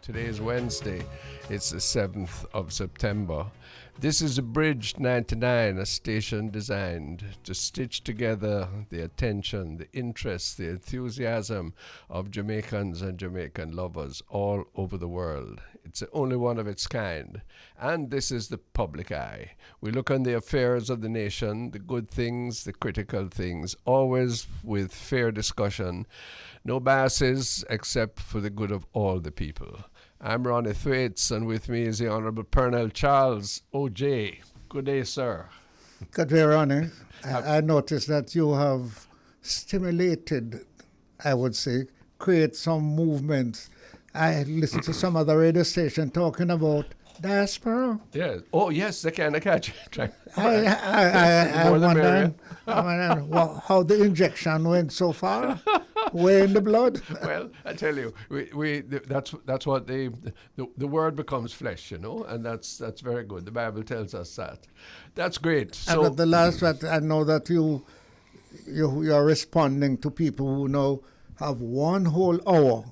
Today is Wednesday. It's the 7th of September. This is Bridge 99, a station designed to stitch together the attention, the interest, the enthusiasm of Jamaicans and Jamaican lovers all over the world. It's the only one of its kind. And this is the public eye. We look on the affairs of the nation, the good things, the critical things, always with fair discussion. No biases except for the good of all the people. I'm Ronnie Thwaites, and with me is the Honourable Pearnel Charles, OJ. Good day, sir. Good day, Ronnie. I noticed that you have stimulated, I would say, create some movements. I listened to some other radio station talking about diaspora. Yes. Oh, yes, they can catch it. I wonder how the injection went so far. Way in the blood. Well, I tell you, that's what the word becomes flesh, you know, and that's very good. The Bible tells us that. That's great. So and the last that I know that you're responding to people who now have one whole hour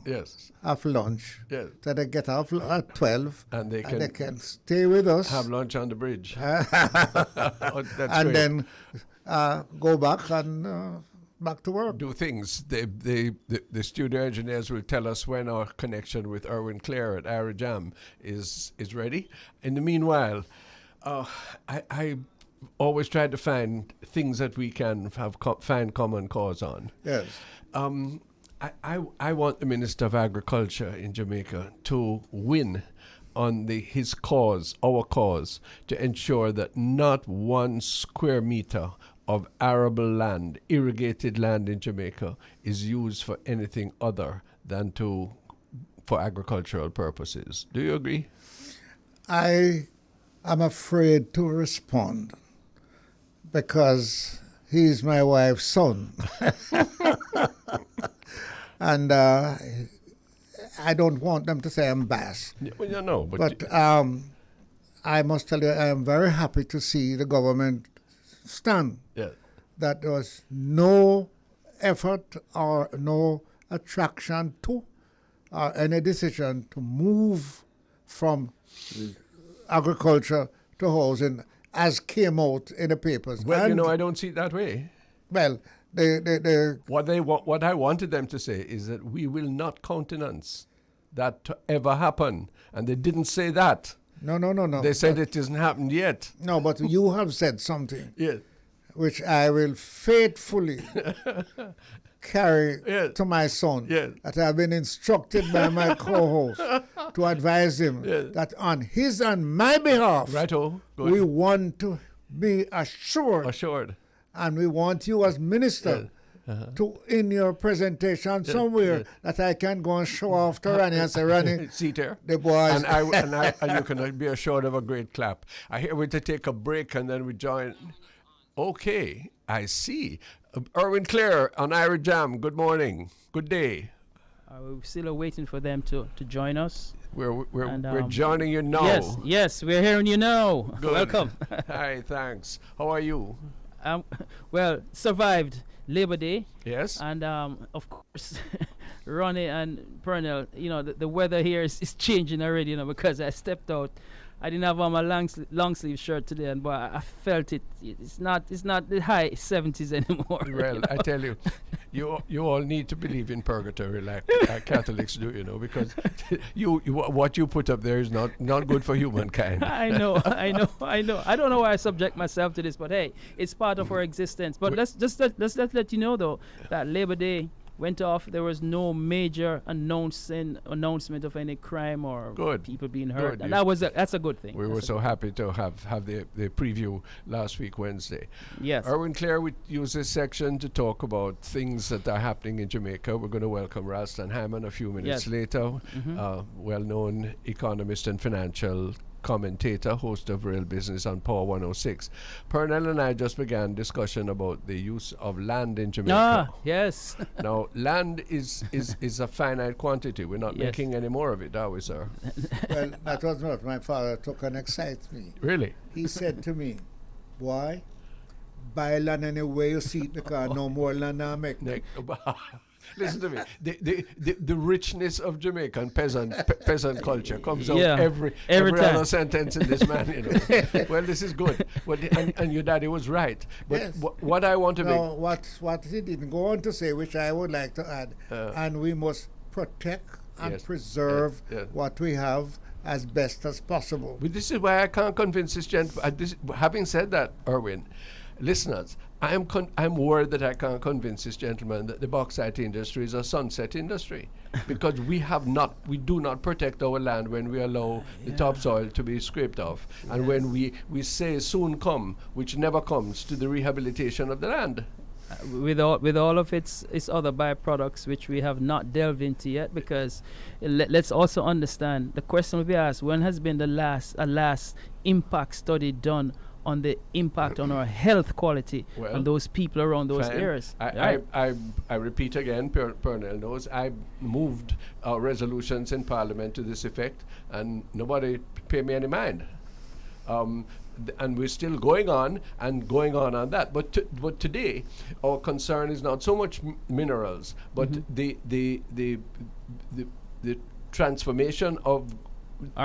of lunch. Yes. So they get off at 12 and they can stay with us. Have lunch on the bridge. That's and great. Then go back and back to work. Do things. The studio engineers will tell us when our connection with Irwine Clare at Irie Jam is ready. In the meanwhile, I always try to find things that we can find common cause on. Yes. I want the Minister of Agriculture in Jamaica to win on his cause, our cause, to ensure that not 1 square meter of arable land, irrigated land in Jamaica, is used for anything other than for agricultural purposes. Do you agree? I am afraid to respond because he's my wife's son. And I don't want them to say I'm biased. Well, no, but I must tell you, I am very happy to see the government stand. Yeah. That there was no effort or no attraction to or any decision to move from agriculture to housing as came out in the papers. Well, and I don't see it that way. Well, what I wanted them to say is that we will not countenance that to ever happen. And they didn't say that. No. They said it hasn't happened yet. No, but you have said something. Yes. Which I will faithfully carry to my son. Yes. That I have been instructed by my co-host to advise him that on his and my behalf, we want to be assured. And we want you as minister to, in your presentation somewhere, that I can go and show off to Rani and say, Rani, see there, the boys. And you can be assured of a great clap. I hear we to take a break and then we join. Okay, I see. Irwine Clare on Irie Jam, good morning. Good day. We're still waiting for them to join us. We're joining you now. Yes, we're hearing you now. Good. Welcome. Hi, thanks. How are you? Well, survived Labor Day. Yes. And of course, Ronnie and Pearnel, the weather here is changing already, because I stepped out. I didn't have on my long sleeve shirt today, but I felt it. It's not the high 70s anymore. Well, I tell you, you all need to believe in purgatory like Catholics do, because what you put up there is not good for humankind. I know. I don't know why I subject myself to this, but hey, it's part of our existence. But let's let you know though that Labor Day went off. There was no major announcement of any crime or people being hurt. And that's a good thing. We were so happy to have the preview last week, Wednesday. Yes. Irwine Clare, we use this section to talk about things that are happening in Jamaica. We're going to welcome Ralston Hyman a few minutes later, well-known economist and financial commentator, host of Real Business on Power 106. Pearnel and I just began discussion about the use of land in Jamaica. Yes. Now, land is a finite quantity. We're not making any more of it, are we, sir? Well, that was what my father took and excited me. Really? He said to me, boy, buy land any way you see it because no more land I make. Listen to me. The richness of Jamaican peasant culture comes out every other sentence in this man. You know. Well, this is good. And your daddy was right. But yes. What I want to make... What he didn't go on to say, which I would like to add, and we must protect and preserve what we have as best as possible. But this is why I can't convince this gentleman. Having said that, Irwine, listeners, I'm worried that I can't convince this gentleman that the bauxite industry is a sunset industry, because we do not protect our land when we allow the topsoil to be scraped off, and when we say soon come, which never comes, to the rehabilitation of the land. With all of its other byproducts, which we have not delved into yet, because let's also understand, the question will be asked, when has been the last impact study done on the impact on our health quality on those people around those areas? I repeat again, Pearnel knows, I moved resolutions in Parliament to this effect, and nobody paid me any mind. And we're still going on on that. But today, our concern is not so much minerals, but the transformation of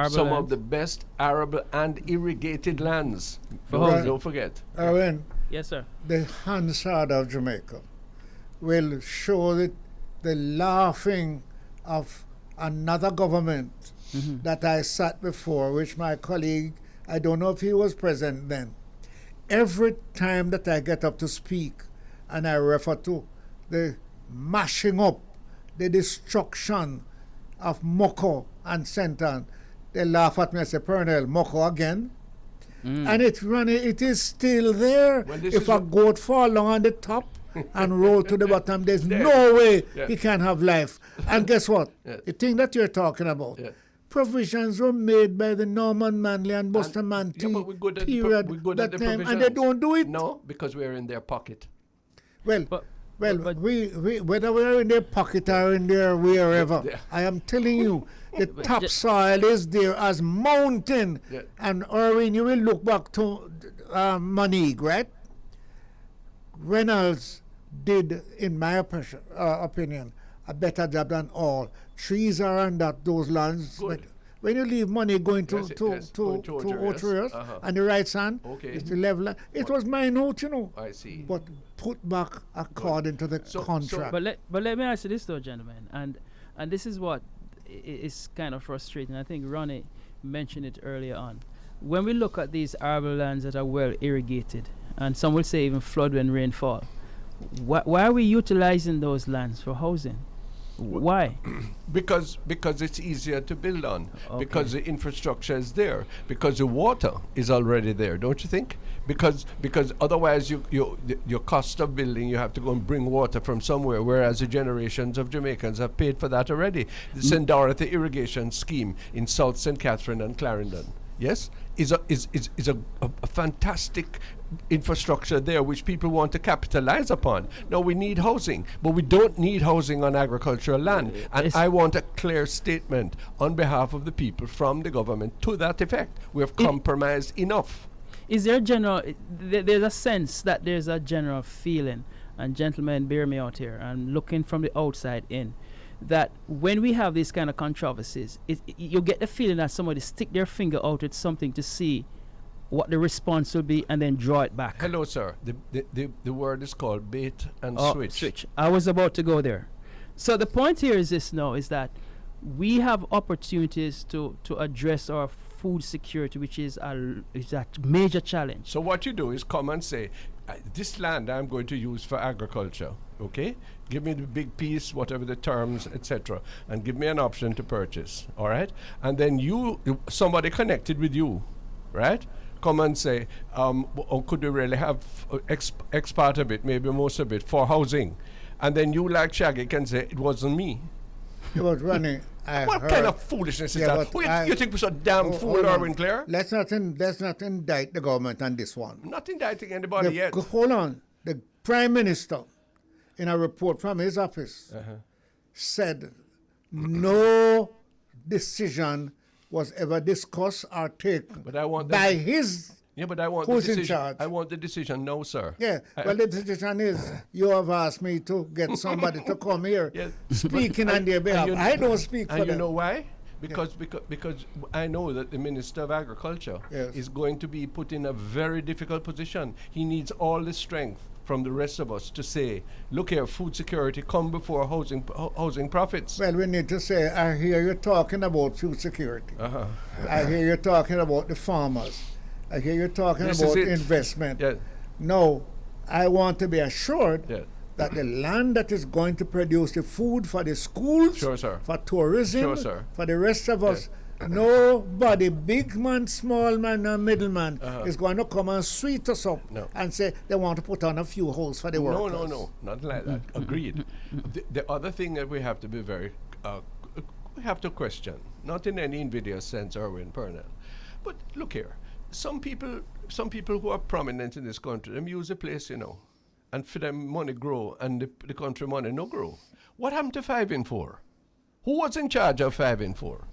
some of the best arable and irrigated lands. Don't forget. Irwine, yes, sir. The Hansard of Jamaica will show the laughing of another government that I sat before, which my colleague, I don't know if he was present then. Every time that I get up to speak and I refer to the mashing up, the destruction of Moko and Senton, they laugh at me and say, Pearnel, Moko again? And it is still there. Well, if a goat fall along on the top and roll to the bottom, there's no way he can have life. And guess what? The thing that you're talking about, provisions were made by the Norman Manley and Bustamante period that time, and they don't do it. No, because we're in their pocket. Well, we whether we're in their pocket or in there wherever, I am telling you, the topsoil is there as mountain. And Irwine, you will look back to Monique, right? Reynolds did, in my opinion, a better job than all. Trees are on those lands. But when you leave money going to Ocho and the right hand, it's the level land. It was minute, you know. I see. But put back according to the contract. But let me ask you this though, gentlemen, and this is what is kind of frustrating. I think Ronnie mentioned it earlier on. When we look at these arable lands that are well irrigated, and some will say even flood when rain fall, why are we utilizing those lands for housing? Why? Because it's easier to build on. Because the infrastructure is there. Because the water is already there, don't you think? Because otherwise your cost of building, you have to go and bring water from somewhere, whereas the generations of Jamaicans have paid for that already. The St. Dorothy irrigation scheme in South St. Catherine and Clarendon, yes, is a fantastic infrastructure there which people want to capitalize upon. Now we need housing, but we don't need housing on agricultural land. And I want a clear statement on behalf of the people from the government to that effect. We have compromised enough. Is there a general, there's a sense that there's a general feeling, and gentlemen, bear me out here, I'm looking from the outside in, that when we have these kind of controversies, you get the feeling that somebody stick their finger out at something to see what the response will be and then draw it back. Hello, sir. The word is called bait and switch. I was about to go there. So the point here is this now, is that we have opportunities to address our food security, which is a major challenge. So what you do is come and say, this land I'm going to use for agriculture, okay? Give me the big piece, whatever the terms, etc., and give me an option to purchase, all right? And then somebody connected with you, right? Come and say, could we really have X part of it, maybe most of it, for housing? And then you, like Shaggy, can say, it wasn't me. It was running. What kind of foolishness is that? You think we're so damn fool, Irwine Clare? Let's not indict the government on this one. I'm not indicting anybody yet. Hold on. The Prime Minister, in a report from his office, said no decision was ever discussed or taken by his Yeah, but I want Who's the decision. in charge? I want the decision now, sir. Yeah, well, the decision is you have asked me to get somebody to come here speaking on their behalf. I don't speak for them. And you know why? Because I know that the Minister of Agriculture is going to be put in a very difficult position. He needs all the strength from the rest of us to say, look here, food security come before housing profits. Well, we need to say, I hear you talking about food security. I hear you talking about the farmers. I hear you talking about investment. Yeah. No, I want to be assured that the land that is going to produce the food for the schools, for tourism, for the rest of us, nobody, big man, small man, or middleman, is going to come and sweet us up and say they want to put on a few holes for the workers. No, nothing like that. Agreed. The other thing that we have to be we have to question, not in any invidious sense, Irwine Pearnel, but look here. Some people who are prominent in this country, them use the place, and for them money grow and the country money no grow. What happened to 5 in 4? Who was in charge of 5 in 4?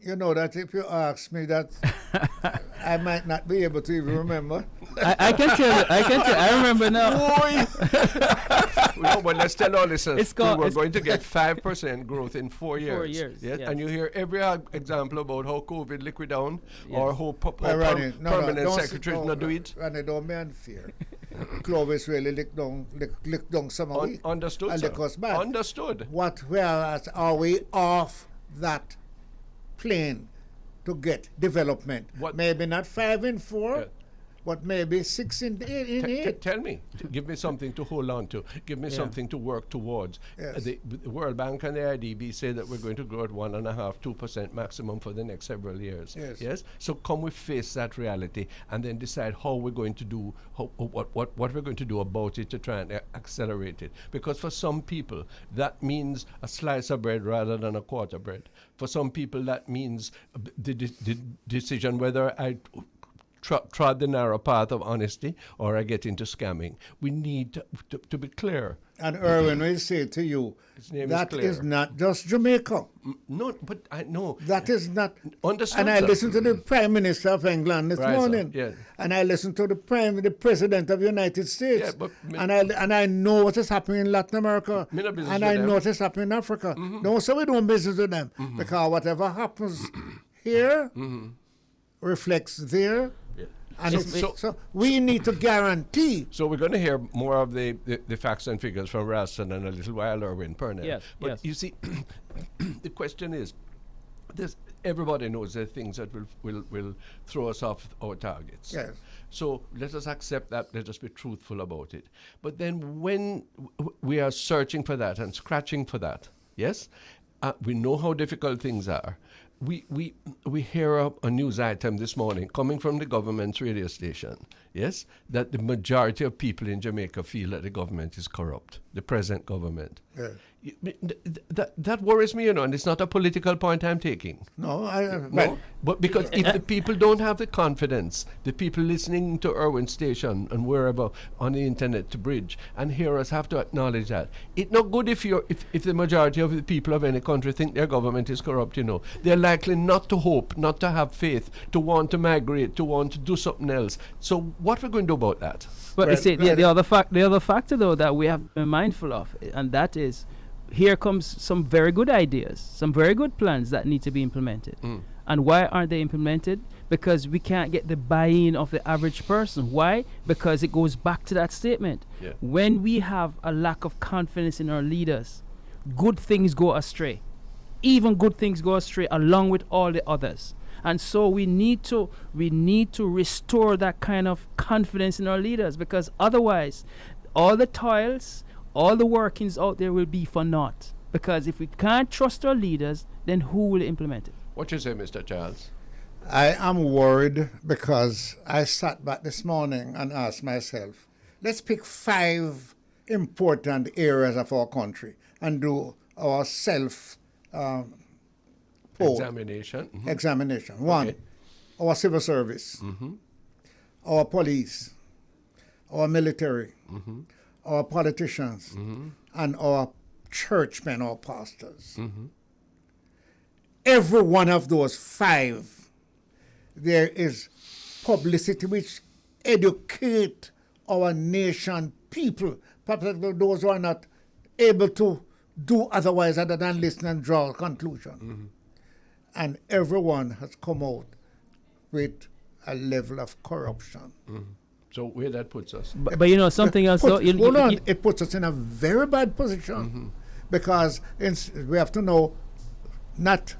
You know that if you ask me that, I might not be able to even remember. I can tell you. I remember now. No, but let's tell all listeners, we were going to get 5% growth in 4 years. 4 years. Yes? And you hear every example about how COVID liquid down or how permanent secretaries not do it. And they don't be unfair. Clovis really licked down some of it. Understood, and sir. Bad. Understood. Whereas are we off that plane to get development? Maybe not 5 in 4, but maybe 6 in 8. Tell me. Give me something to hold on to. Give me something to work towards. Yes. The World Bank and the IDB say that we're going to grow at 1.5%, 2% maximum for the next several years. Yes. So come we face that reality and then decide how we're going to do, what we're going to do about it to try and accelerate it. Because for some people, that means a slice of bread rather than a quarter bread. For some people, that means the decision whether I trod the narrow path of honesty or I get into scamming. We need to be clear. And Irwine will say to you, that is not just Jamaica. No, but I know. That is not. Understood, and I listened to the Prime Minister of England this morning. And I listened to the President of the United States. And I know what is happening in Latin America. And I know what is happening in Africa. Don't say we don't business with them. Because whatever happens here reflects there. And so we need to guarantee. So we're going to hear more of the facts and figures from Ralston in a little while, Irwine Pearnel. But you see, the question is, everybody knows there are things that will throw us off our targets. Yes. So let us accept that. Let us be truthful about it. But then when we are searching for that and scratching for that, we know how difficult things are. We hear a news item this morning coming from the government's radio station, that the majority of people in Jamaica feel that the government is corrupt, the present government. That worries me, and it's not a political point I'm taking. But because if the people don't have the confidence, the people listening to Irwine Station and wherever on the internet to Bridge and hear us have to acknowledge that. It's not good if the majority of the people of any country think their government is corrupt, They're likely not to hope, not to have faith, to want to migrate, to want to do something else. So what we're going to do about that? But you see, the other factor though that we have to be mindful of, and that is, here comes some very good ideas, some very good plans that need to be implemented. And why aren't they implemented? Because we can't get the buy-in of the average person. Why? Because it goes back to that statement. When we have a lack of confidence in our leaders, good things go astray. Even good things go astray along with all the others. And so we need to restore that kind of confidence in our leaders, because otherwise all the toils, all the workings out there will be for naught. Because if we can't trust our leaders, then who will implement it? What you say, Mr. Charles? I am worried because I sat back this morning and asked myself, let's pick 5 important areas of our country and do our examination. Examination. 1, our civil service, our police, our military, our politicians, and our churchmen or pastors. Every one of those 5, there is publicity which educate our nation people, particularly those who are not able to do otherwise other than listen and draw a conclusion. Mm-hmm. And everyone has come out with a level of corruption. Mm-hmm. So where that puts us? But you know something else. It puts us in a very bad position because we have to know not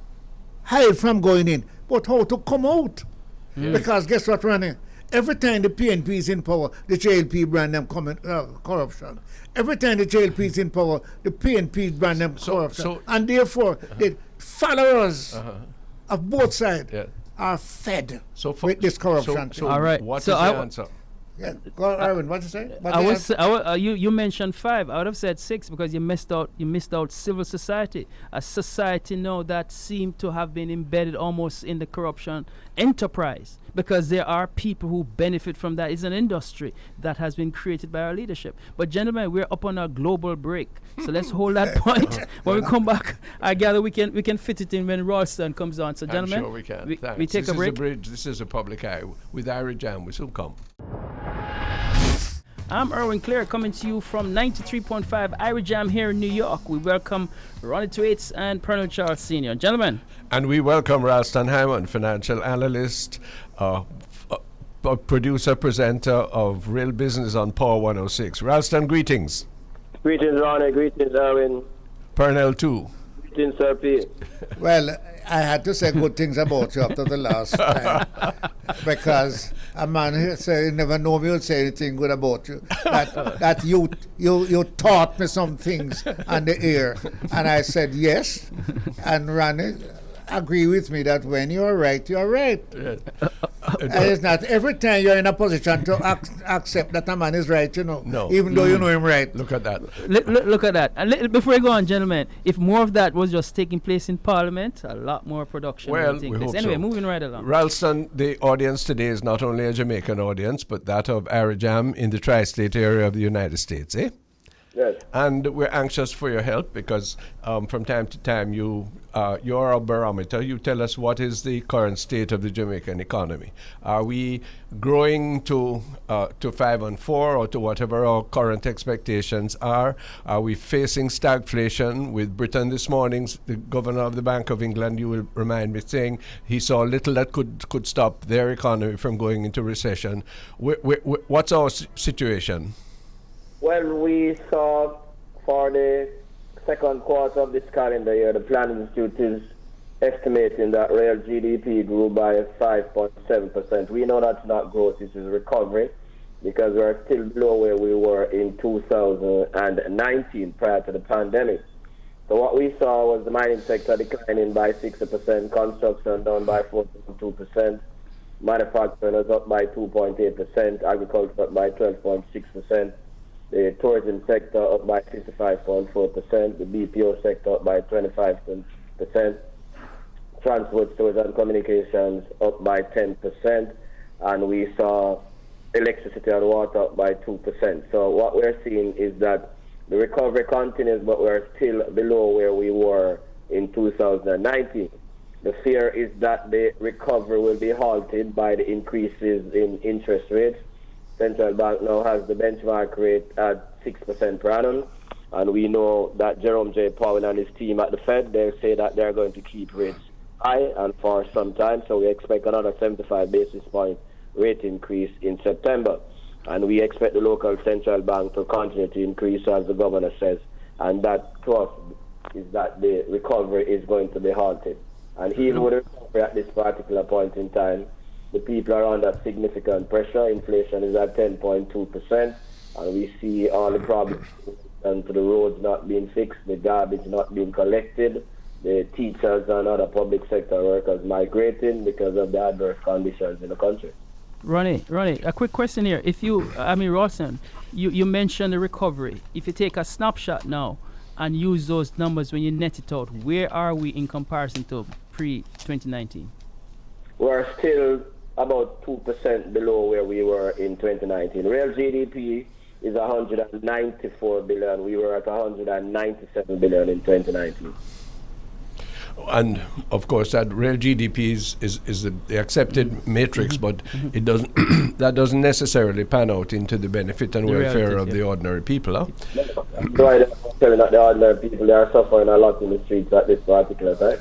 hide from going in, but how to come out. Because guess what, Ronnie? Every time the PNP is in power, the JLP brand them corruption. Every time the JLP is in power, the PNP brand them corruption. And therefore, the followers of both sides are fed with this corruption. All right. What's the answer? Yeah, go, Irwin, what did you say? You mentioned 5. I would have said 6 because you missed out civil society, a society now that seemed to have been embedded almost in the corruption enterprise, because there are people who benefit from that. It's an industry that has been created by our leadership. But gentlemen, we're up on a global break, so let's hold that point. When we come back, I gather we can fit it in when Ralston comes on. So gentlemen, I'm sure we can. We take a break. This is a public eye with Irie Jam. We soon come. I'm Irwine Clare, coming to you from 93.5 Irie Jam here in New York. We welcome Ronnie Thwaites and Pearnel Charles Sr. Gentlemen. And we welcome Ralston Hyman, financial analyst, producer, presenter of Real Business on Power 106. Ralston, greetings. Greetings, Ronnie. Greetings, Irwin. Pearnel, too. Greetings, Sir P. Well, I had to say good things about you after the last time, because a man who said he never know me would say anything good about you. That you taught me some things on the air, and I said yes, and Ronnie agree with me that when you're right, you're right. Yeah. And it's not every time you're in a position to accept that a man is right, you know. No. Even though you know him right. Look at that. Look at that. And before we go on, gentlemen, if more of that was just taking place in Parliament, a lot more production would take place. Anyway, moving right along. Ralston, the audience today is not only a Jamaican audience, but that of Irie Jam in the tri-state area of the United States, eh? Yes. And we're anxious for your help because from time to time you're a barometer. You tell us what is the current state of the Jamaican economy. Are we growing to 5 and 4 or to whatever our current expectations are? Are we facing stagflation? With Britain this morning, the governor of the Bank of England, you will remind me, saying he saw little that could stop their economy from going into recession. What's our situation? Well, we saw for the second quarter of this calendar year, the Planning Institute is estimating that real GDP grew by 5.7%. We know that's not growth, this is recovery, because we're still below where we were in 2019 prior to the pandemic. So what we saw was the mining sector declining by 60%, construction down by 4.2%, manufacturing was up by 2.8%, agriculture up by 12.6%. The tourism sector up by 55.4%, the BPO sector up by 25%, transport, stores and communications up by 10%, and we saw electricity and water up by 2%. So what we're seeing is that the recovery continues, but we're still below where we were in 2019. The fear is that the recovery will be halted by the increases in interest rates. Central Bank now has the benchmark rate at 6% per annum, and we know that Jerome J. Powell and his team at the Fed, they say that they're going to keep rates high and for some time, so we expect another 75 basis point rate increase in September, and we expect the local central bank to continue to increase, as the governor says, and that to us is that the recovery is going to be halted. And even with the recovery at this particular point in time, the people are under significant pressure. Inflation is at 10.2%, and we see all the problems and to the roads not being fixed, the garbage not being collected, the teachers and other public sector workers migrating because of the adverse conditions in the country. Ronnie, a quick question here. Ralston, you mentioned the recovery. If you take a snapshot now and use those numbers when you net it out, where are we in comparison to pre-2019? We're still about 2% below where we were in 2019. Real GDP is 194 billion. We were at 197 billion in 2019. And of course, that real GDP is the accepted matrix, but it doesn't that doesn't necessarily pan out into the benefit and welfare of the ordinary people. Huh? That's why I'm telling that the ordinary people, they are suffering a lot in the streets at this particular time.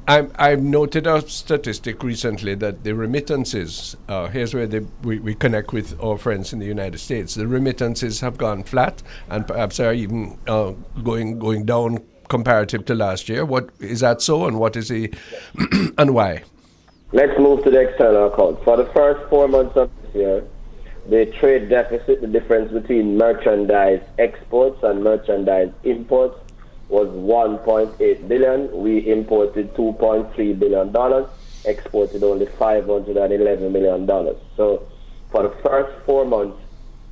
I've noted a statistic recently that the remittances, here's where we connect with our friends in the United States. The remittances have gone flat and perhaps are even going down comparative to last year. What is that so, and what is the and why? Let's move to the external account. For the first 4 months of this year, the trade deficit, the difference between merchandise exports and merchandise imports, was $1.8 billion. We imported $2.3 billion, exported only $511 million. So for the first 4 months,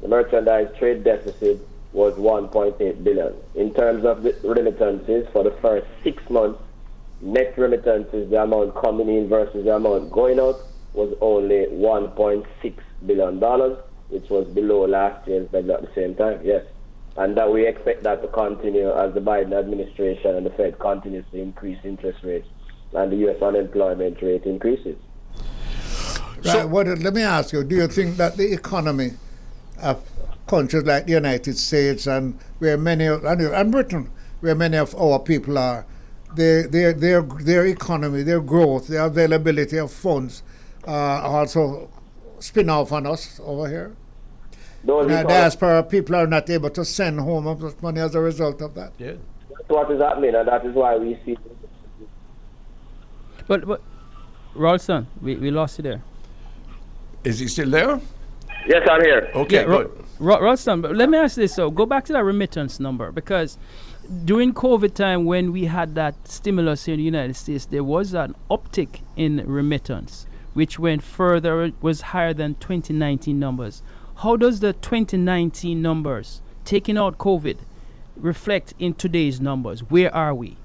the merchandise trade deficit was $1.8 billion. In terms of the remittances, for the first 6 months, net remittances, the amount coming in versus the amount going out, was only $1.6 billion, which was below last year's level at the same time, yes. And that we expect that to continue as the Biden administration and the Fed continues to increase interest rates and the U.S. unemployment rate increases. Right. Let me ask you, do you think that the economy of countries like the United States and Britain, where many of our people are, their economy, their growth, their availability of funds also spin off on us over here? Diaspora people are not able to send home much money as a result of that. Yeah. That's what is happening, and that is why we see. But Ralston, we lost you there. Is he still there? Yes, I'm here. Okay, good. Ralston, but let me ask this. So go back to that remittance number, because during COVID time, when we had that stimulus here in the United States, there was an uptick in remittance, which went further, it was higher than 2019 numbers. How does the 2019 numbers, taking out COVID, reflect in today's numbers? Where are we?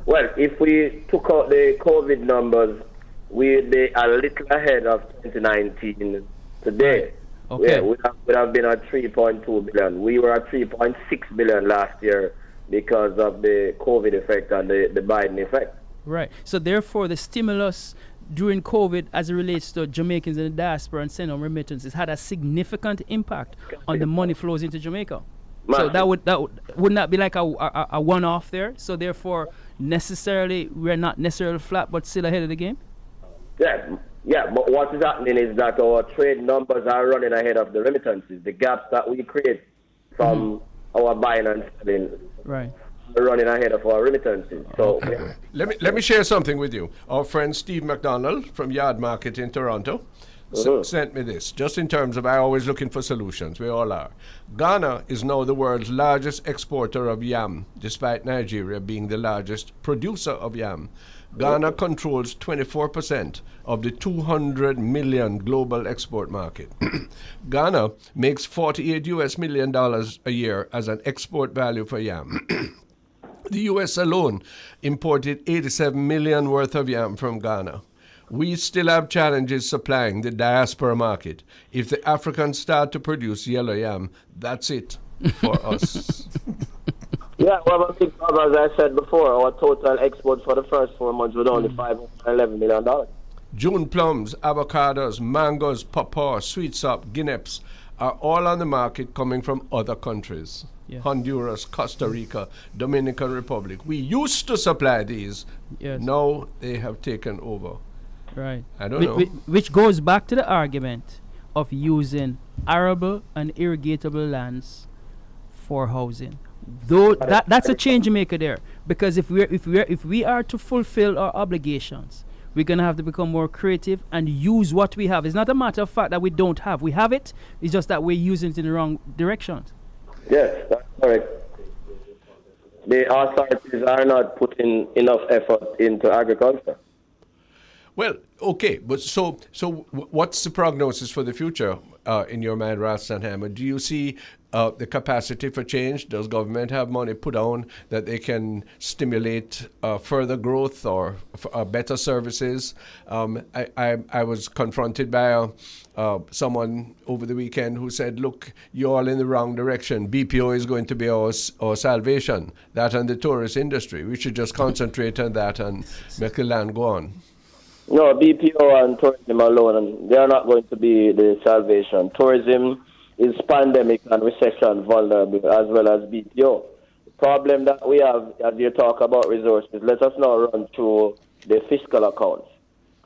Well, if we took out the COVID numbers, we'd be a little ahead of 2019 today. Okay. Yeah, we have been at 3.2 billion. We were at 3.6 billion last year because of the COVID effect and the Biden effect. Right. So therefore, the stimulus during COVID, as it relates to Jamaicans in the diaspora and sending remittances, had a significant impact on the money flows into Jamaica. So that would not be like a one-off there. So therefore, we're not necessarily flat, but still ahead of the game. Yeah. But what is happening is that our trade numbers are running ahead of the remittances. The gaps that we create from our buying and selling, right, are running ahead of our remittances. So let me share something with you. Our friend Steve McDonald from Yard Market in Toronto sent me this, just in terms of, I'm always looking for solutions. We all are. Ghana is now the world's largest exporter of yam, despite Nigeria being the largest producer of yam. Ghana controls 24% of the 200 million global export market. Ghana makes $48 million a year as an export value for yam. The U.S. alone imported 87 million worth of yam from Ghana. We still have challenges supplying the diaspora market. If the Africans start to produce yellow yam, that's it for us. Yeah, well, as I said before, our total exports for the first 4 months was only $511 million. June plums, avocados, mangoes, pawpaw, sweetsop, guineps are all on the market coming from other countries. Yes. Honduras, Costa Rica, Dominican Republic. We used to supply these. Yes. Now they have taken over. Right. I don't know. Which goes back to the argument of using arable and irrigatable lands for housing. Though that's a change maker there, because if we are to fulfill our obligations, we're gonna have to become more creative and use what we have. It's not a matter of fact that we don't have. We have it. It's just that we're using it in the wrong direction. Yes, that's correct. The authorities are not putting enough effort into agriculture. Well, okay, but so what's the prognosis for the future in your mind, Ralston Hyman? Do you see the capacity for change? Does government have money put on that they can stimulate further growth or better services? I was confronted by someone over the weekend who said, look, you're all in the wrong direction. BPO is going to be our salvation, that and the tourist industry. We should just concentrate on that and make the land go on. No, BPO and tourism alone, they are not going to be the salvation. Tourism is pandemic and recession vulnerable, as well as BPO. The problem that we have, as you talk about resources, let us now run through the fiscal accounts.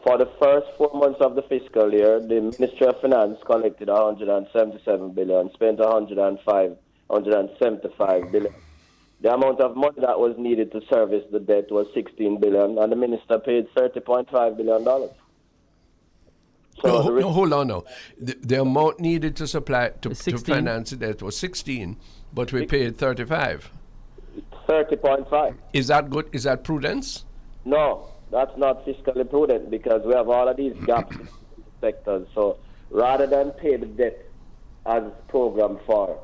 For the first 4 months of the fiscal year, the Ministry of Finance collected 177 billion, spent 175 billion. The amount of money that was needed to service the debt was 16 billion, and the minister paid $30.5 billion. So no, hold on now. The amount needed to supply to finance the debt was 16, but we paid 35. 30.5. Is that good? Is that prudence? No, that's not fiscally prudent because we have all of these gaps in the sectors. So rather than pay the debt as programmed for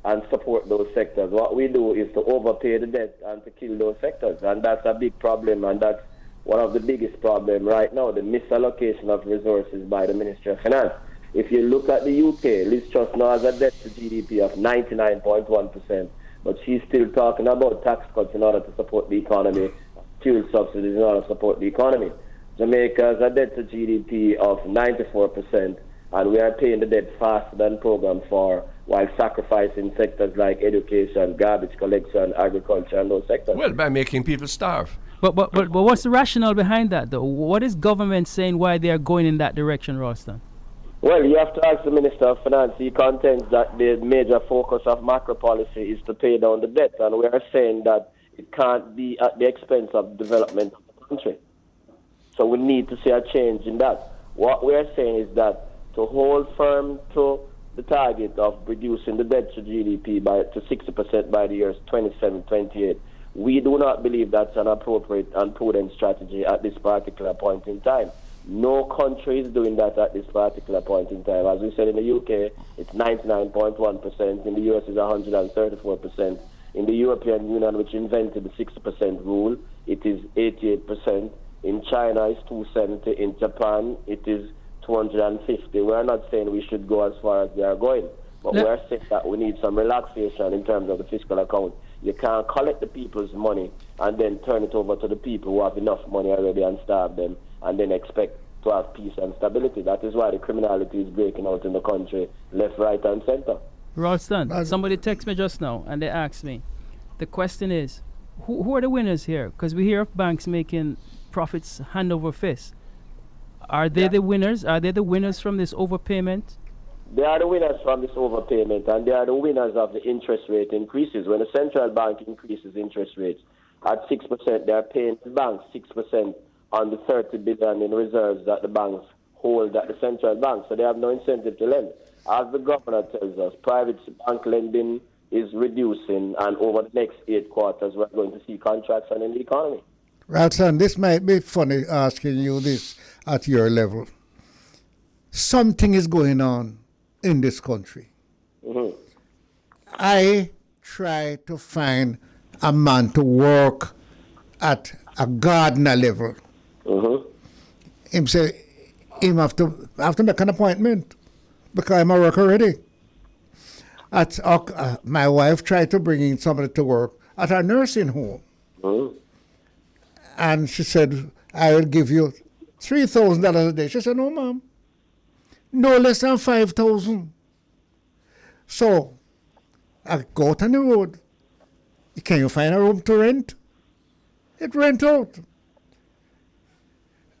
and support those sectors, what we do is to overpay the debt and to kill those sectors. And that's a big problem, and that's one of the biggest problems right now, the misallocation of resources by the Ministry of Finance. If you look at the UK, Liz Truss now has a debt to GDP of 99.1%, but she's still talking about tax cuts in order to support the economy, fuel subsidies in order to support the economy. Jamaica has a debt to GDP of 94%, and we are paying the debt faster than programmed for, while sacrificing sectors like education, garbage collection, agriculture, and those sectors. Well, by making people starve. But what's the rationale behind that, though? What is government saying why they are going in that direction, Ralston? Well, you have to ask the Minister of Finance. He contends that the major focus of macro policy is to pay down the debt, and we are saying that it can't be at the expense of development of the country. So we need to see a change in that. What we are saying is that to hold firm to the target of reducing the debt to GDP to 60% by the years 27-28, we do not believe that's an appropriate and prudent strategy at this particular point in time. No country is doing that at this particular point in time. As we said, in the UK, it's 99.1%. In the US, it's 134%. In the European Union, which invented the 60% rule, it is 88%. In China, it's 270. In Japan, it is 250. We're not saying we should go as far as they are going, but we're saying that we need some relaxation in terms of the fiscal account. You can't collect the people's money and then turn it over to the people who have enough money already and starve them and then expect to have peace and stability. That is why the criminality is breaking out in the country, left, right, and center. Ralston, somebody texted me just now and they asked me, the question is, who are the winners here? Because we hear of banks making profits hand over fist. Are they the winners? Are they the winners from this overpayment? They are the winners from this overpayment, and they are the winners of the interest rate increases. When the central bank increases interest rates at 6%, they are paying the banks 6% on the 30 billion in reserves that the banks hold at the central bank. So they have no incentive to lend. As the governor tells us, private bank lending is reducing, and over the next 8 quarters, we're going to see contraction in the economy. Ralston, this might be funny asking you this at your level. Something is going on in this country. Mm-hmm. I try to find a man to work at a gardener level. Mm-hmm. Him say, him have to make an appointment because I'm a worker already. My wife tried to bring in somebody to work at a nursing home. Mm-hmm. And she said, I will give you $3,000 a day. She said, no, ma'am. No less than 5,000. So I go out on the road. Can you find a room to rent? It rent out.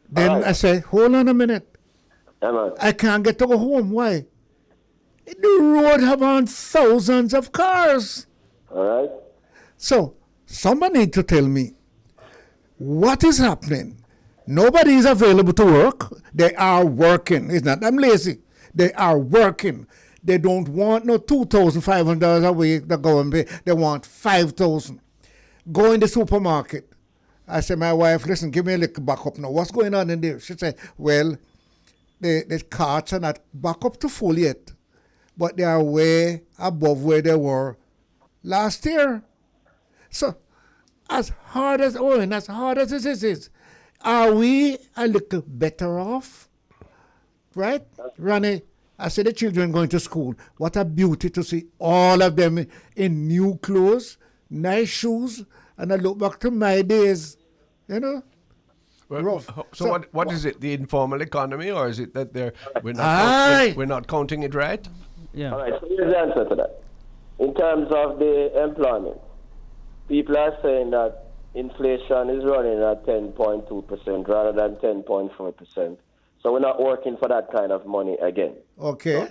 Then I say, hold on a minute. I can't get to go home. Why? The road have on thousands of cars. All right. So somebody need to tell me what is happening. Nobody is available to work. They are working. It's not I'm lazy. They are working. They don't want no $2,500 a week to go and pay. They want $5,000. Go in the supermarket. I said, my wife, listen, give me a little backup now. What's going on in there? She said, well, the carts are not back up to full yet. but they are way above where they were last year. So, as hard as this is, are we a little better off? Right? Ronnie, I see the children going to school. What a beauty to see all of them in new clothes, nice shoes, and I look back to my days, Well, rough. So what is it? The informal economy, or is it that we're not counting it right? Yeah. All right, so here's the answer to that. In terms of the employment, people are saying that inflation is running at 10.2% rather than 10.4%. So we're not working for that kind of money again. Okay.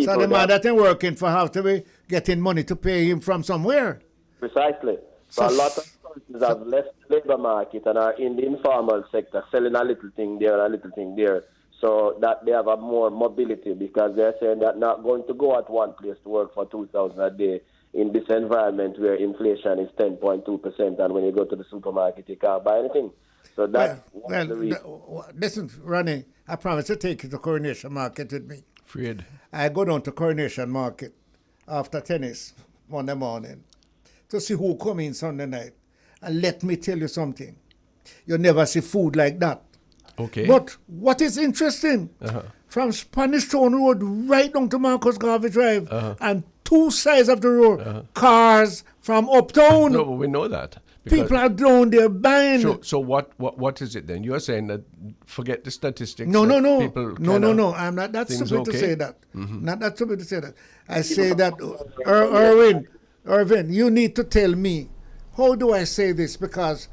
So the man that ain't working for have to be getting money to pay him from somewhere. Precisely. So a lot of persons have left the labor market and are in the informal sector, selling a little thing there and a little thing there, so that they have a more mobility, because they're saying that not going to go at one place to work for $2,000 a day in this environment where inflation is 10.2%, and when you go to the supermarket you can't buy anything. So that's the reason. Listen, Ronnie, I promise to take you to Coronation Market with me. Fred. I go down to Coronation Market after tennis Monday morning to see who come in Sunday night. And let me tell you something. You never see food like that. Okay. But what is interesting, from Spanish Town Road right down to Marcus Garvey Drive, and two sides of the road, cars from uptown. No, but we know that. People are down there buying. So what is it then? You're saying that forget the statistics. No. No. I'm not that stupid to say that. Mm-hmm. Not that stupid to say that. I say that, Irwin, you need to tell me, how do I say this? Because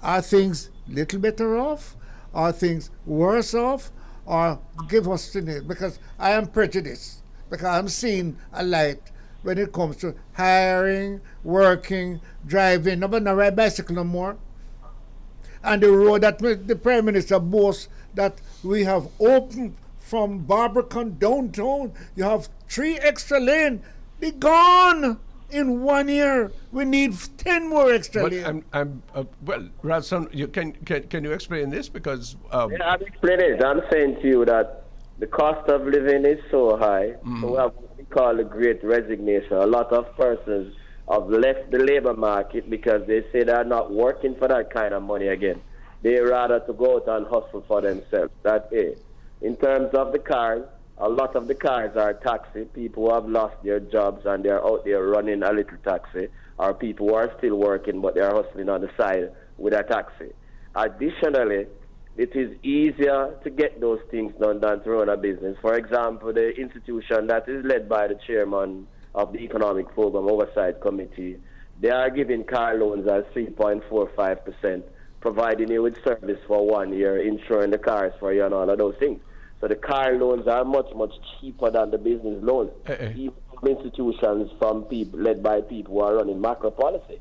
are things little better off? Are things worse off? Or give us the name? Because I am prejudiced. Because I'm seeing a light when it comes to hiring, working, driving. Nobody ride bicycle no more. And the road that the Prime Minister boasts that we have opened from Barbican downtown, you have 3 extra lanes. Be gone in 1 year. We need 10 more extra lanes. Well, Ralston, can you explain this? Because yeah, I'll explain it. I'm saying to you that the cost of living is so high. So we have what we call the great resignation. A lot of persons have left the labor market because they say they're not working for that kind of money again. They rather to go out and hustle for themselves. That's it. In terms of the cars, a lot of the cars are taxi. People who have lost their jobs and they're out there running a little taxi, or people who are still working but they're hustling on the side with a taxi. Additionally, it is easier to get those things done than to run a business. For example, the institution that is led by the chairman of the Economic Program Oversight Committee, they are giving car loans at 3.45%, providing you with service for 1 year, insuring the cars for you and all of those things. So the car loans are much, much cheaper than the business loans, even from institutions from people led by people who are running macro policy.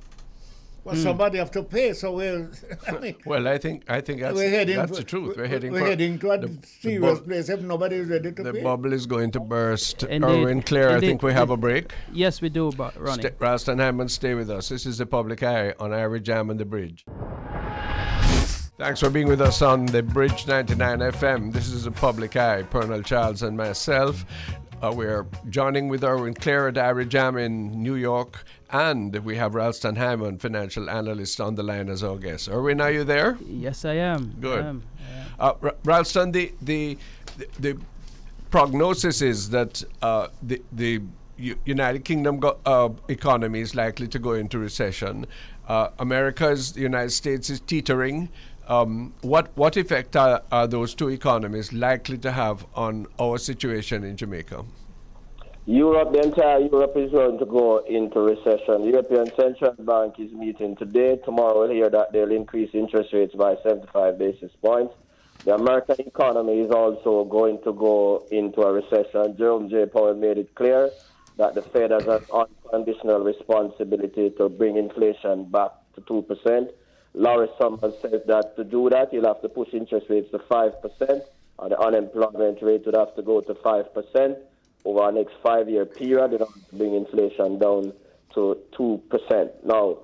Well, somebody have to pay, so well, I think that's the truth. We're heading to a serious place if nobody is ready to pay. The bubble is going to burst. Indeed. Irwine Clare, I think we have a break. Yes, we do, but Ronnie. Ralston Hyman, stay with us. This is The Public Eye on Irie Jam and The Bridge. Thanks for being with us on The Bridge 99 FM. This is The Public Eye, Pearnel, Charles and myself. We're joining with Irwine Clare at Irie Jam in New York, and we have Ralston Hyman, financial analyst, on the line as our guest. Irwine, are you there? Yes, I am. Good. Ralston, the prognosis is that the United Kingdom economy is likely to go into recession. The United States is teetering. What effect are those two economies likely to have on our situation in Jamaica? Europe, the entire Europe is going to go into recession. The European Central Bank is meeting today. Tomorrow we'll hear that they'll increase interest rates by 75 basis points. The American economy is also going to go into a recession. Jerome J. Powell made it clear that the Fed has an unconditional responsibility to bring inflation back to 2%. Larry Summers says that to do that, you'll have to push interest rates to 5%, or the unemployment rate would have to go to 5% over our next 5-year period in order to bring inflation down to 2%. Now,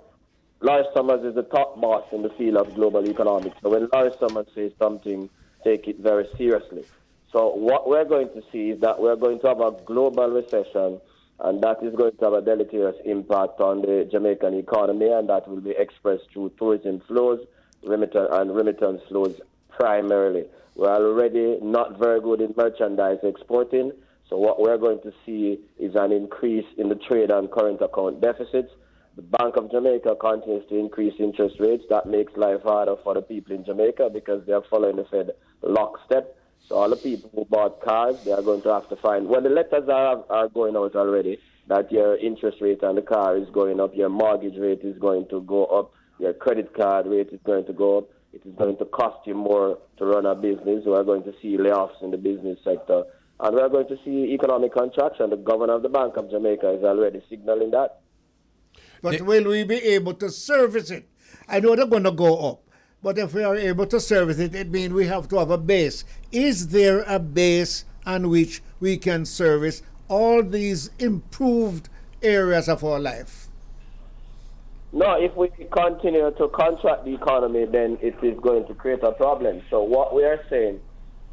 Larry Summers is the top boss in the field of global economics. So when Larry Summers says something, take it very seriously. So what we're going to see is that we're going to have a global recession, and that is going to have a deleterious impact on the Jamaican economy, and that will be expressed through tourism flows, remittance flows primarily. We're already not very good in merchandise exporting, so what we're going to see is an increase in the trade and current account deficits. The Bank of Jamaica continues to increase interest rates. That makes life harder for the people in Jamaica because they are following the Fed lockstep. So all the people who bought cars, they are going to have to find, well, the letters are going out already, that your interest rate on the car is going up, your mortgage rate is going to go up, your credit card rate is going to go up. It is going to cost you more to run a business. We are going to see layoffs in the business sector. And we are going to see economic contraction. The governor of the Bank of Jamaica is already signaling that. But will we be able to service it? I know they're going to go up. But if we are able to service it, it means we have to have a base. Is there a base on which we can service all these improved areas of our life? No, if we continue to contract the economy, then it is going to create a problem. So what we are saying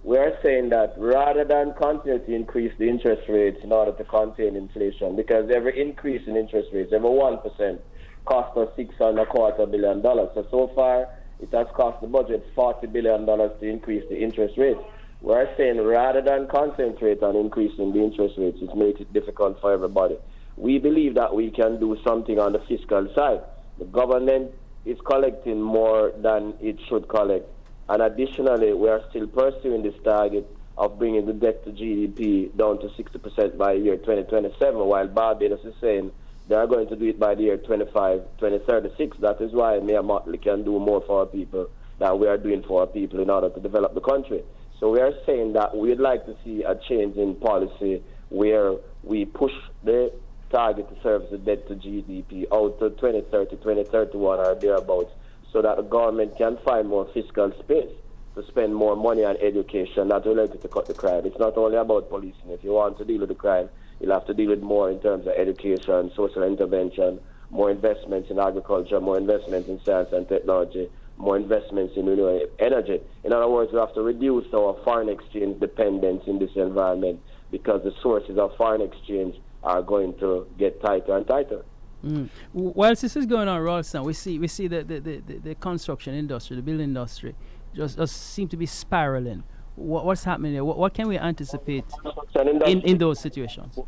that rather than continue to increase the interest rates in order to contain inflation, because every increase in interest rates, every 1%, costs us $6.25 billion. So far, it has cost the budget $40 billion to increase the interest rates. We're saying rather than concentrate on increasing the interest rates, it makes it difficult for everybody. We believe that we can do something on the fiscal side. The government is collecting more than it should collect. And additionally, we are still pursuing this target of bringing the debt to GDP down to 60% by year 2027, while Barbados is saying they are going to do it by the year 2036. That is why Mayor Motley can do more for our people than we are doing for our people in order to develop the country. So we are saying that we'd like to see a change in policy where we push the target to service the debt to GDP out to 2030, 2031 or thereabouts, so that the government can find more fiscal space to spend more money on education, not related to cut the crime. It's not only about policing. If you want to deal with the crime, you'll have to deal with more in terms of education, social intervention, more investments in agriculture, more investments in science and technology, more investments in renewable energy. In other words, we have to reduce our foreign exchange dependence in this environment because the sources of foreign exchange are going to get tighter and tighter. Whilst this is going on, Ralston, we see the construction industry, the building industry, just seem to be spiraling. What's happening there? What can we anticipate in those situations?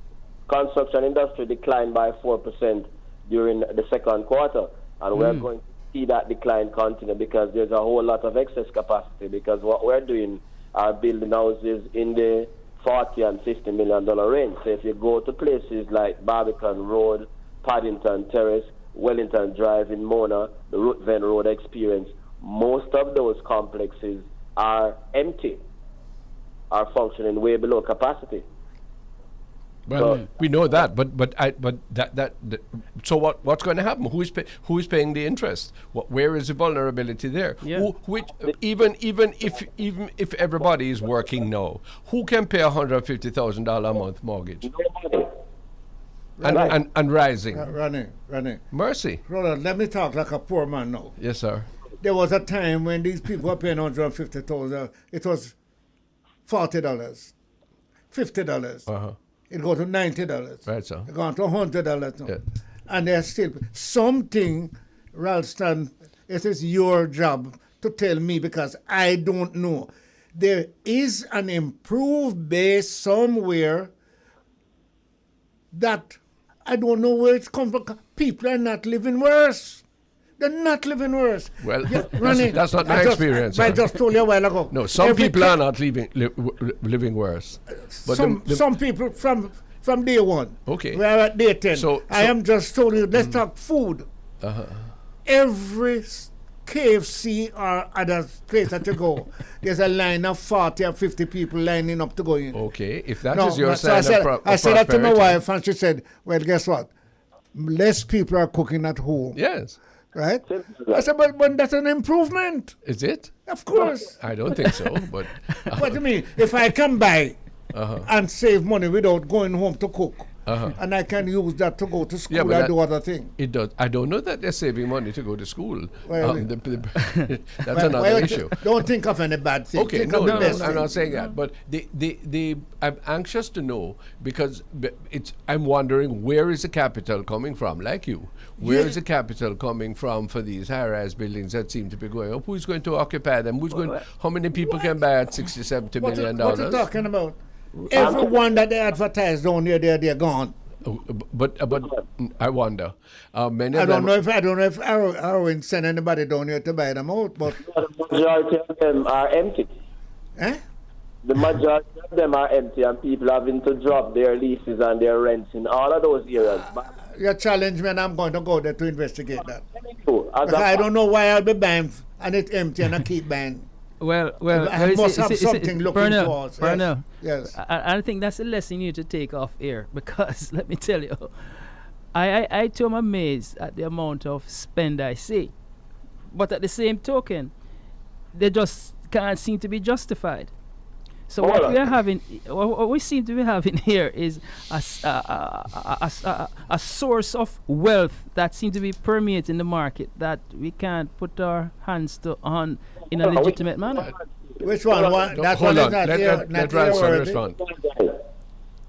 Construction industry declined by 4% during the second quarter, and we're going to see that decline continue because there's a whole lot of excess capacity. Because what we're doing are building houses in the $40 and $50 million range. So if you go to places like Barbican Road, Paddington Terrace, Wellington Drive in Mona, the Ruthven Road Experience, most of those complexes are empty, are functioning way below capacity. Well, we know that, so what's going to happen? Who is paying the interest? Where is the vulnerability there? Yeah. Even if everybody is working now, who can pay $150,000 a month mortgage? And rising. Running. Mercy. Roland, let me talk like a poor man now. Yes, sir. There was a time when these people were paying $150,000. It was $40, $50. Uh-huh. It goes to $90. Right, sir. It goes to $100 now. Yeah. And there's still something, Ralston, it is your job to tell me because I don't know. There is an improved base somewhere that I don't know where it's come from. People are not living worse. They're not living worse. Well, that's not my experience. I just told you a while ago. No, some people are not living worse. But some people from day one. Okay. We are at day 10. So I am just telling you, let's talk food. Uh-huh. Every KFC or other place that you go, there's a line of 40 or 50 people lining up to go in. Okay, if that is your sign of I said that to my wife, and she said, well, guess what? Less people are cooking at home. Yes. Right? I said, but that's an improvement. Is it? Of course. I don't think so, but... What do you mean? If I can buy and save money without going home to cook, and I can use that to go to school and do other things. It does. I don't know that they're saving money to go to school. Well, that's another issue. Don't think of any bad thing. Okay, no, I'm not saying that. But I'm anxious to know, because I'm wondering, where is the capital coming from? Like you, where is the capital coming from for these high-rise buildings that seem to be going up? Who's going to occupy them? How many people can buy at $60, $70 million? What are you talking about? Everyone that they advertise down there, they're gone. But I wonder. Many I don't know if Irwine sent anybody down here to buy them out, but the majority of them are empty. Eh? The majority of them are empty, and people having to drop their leases and their rents in all of those areas. You challenge me, and I'm going to go there to investigate that. I don't know why I'll be buying and it's empty and I keep buying. Well, I must have something looking for us. Pearnel, yes. I think that's a lesson you need to take off here, because let me tell you, I too am amazed at the amount of spend I see, but at the same token, they just can't seem to be justified. So what we seem to be having here is a source of wealth that seems to be permeating the market that we can't put our hands on in a legitimate manner. Which one? That's hold on. Let Ralston respond.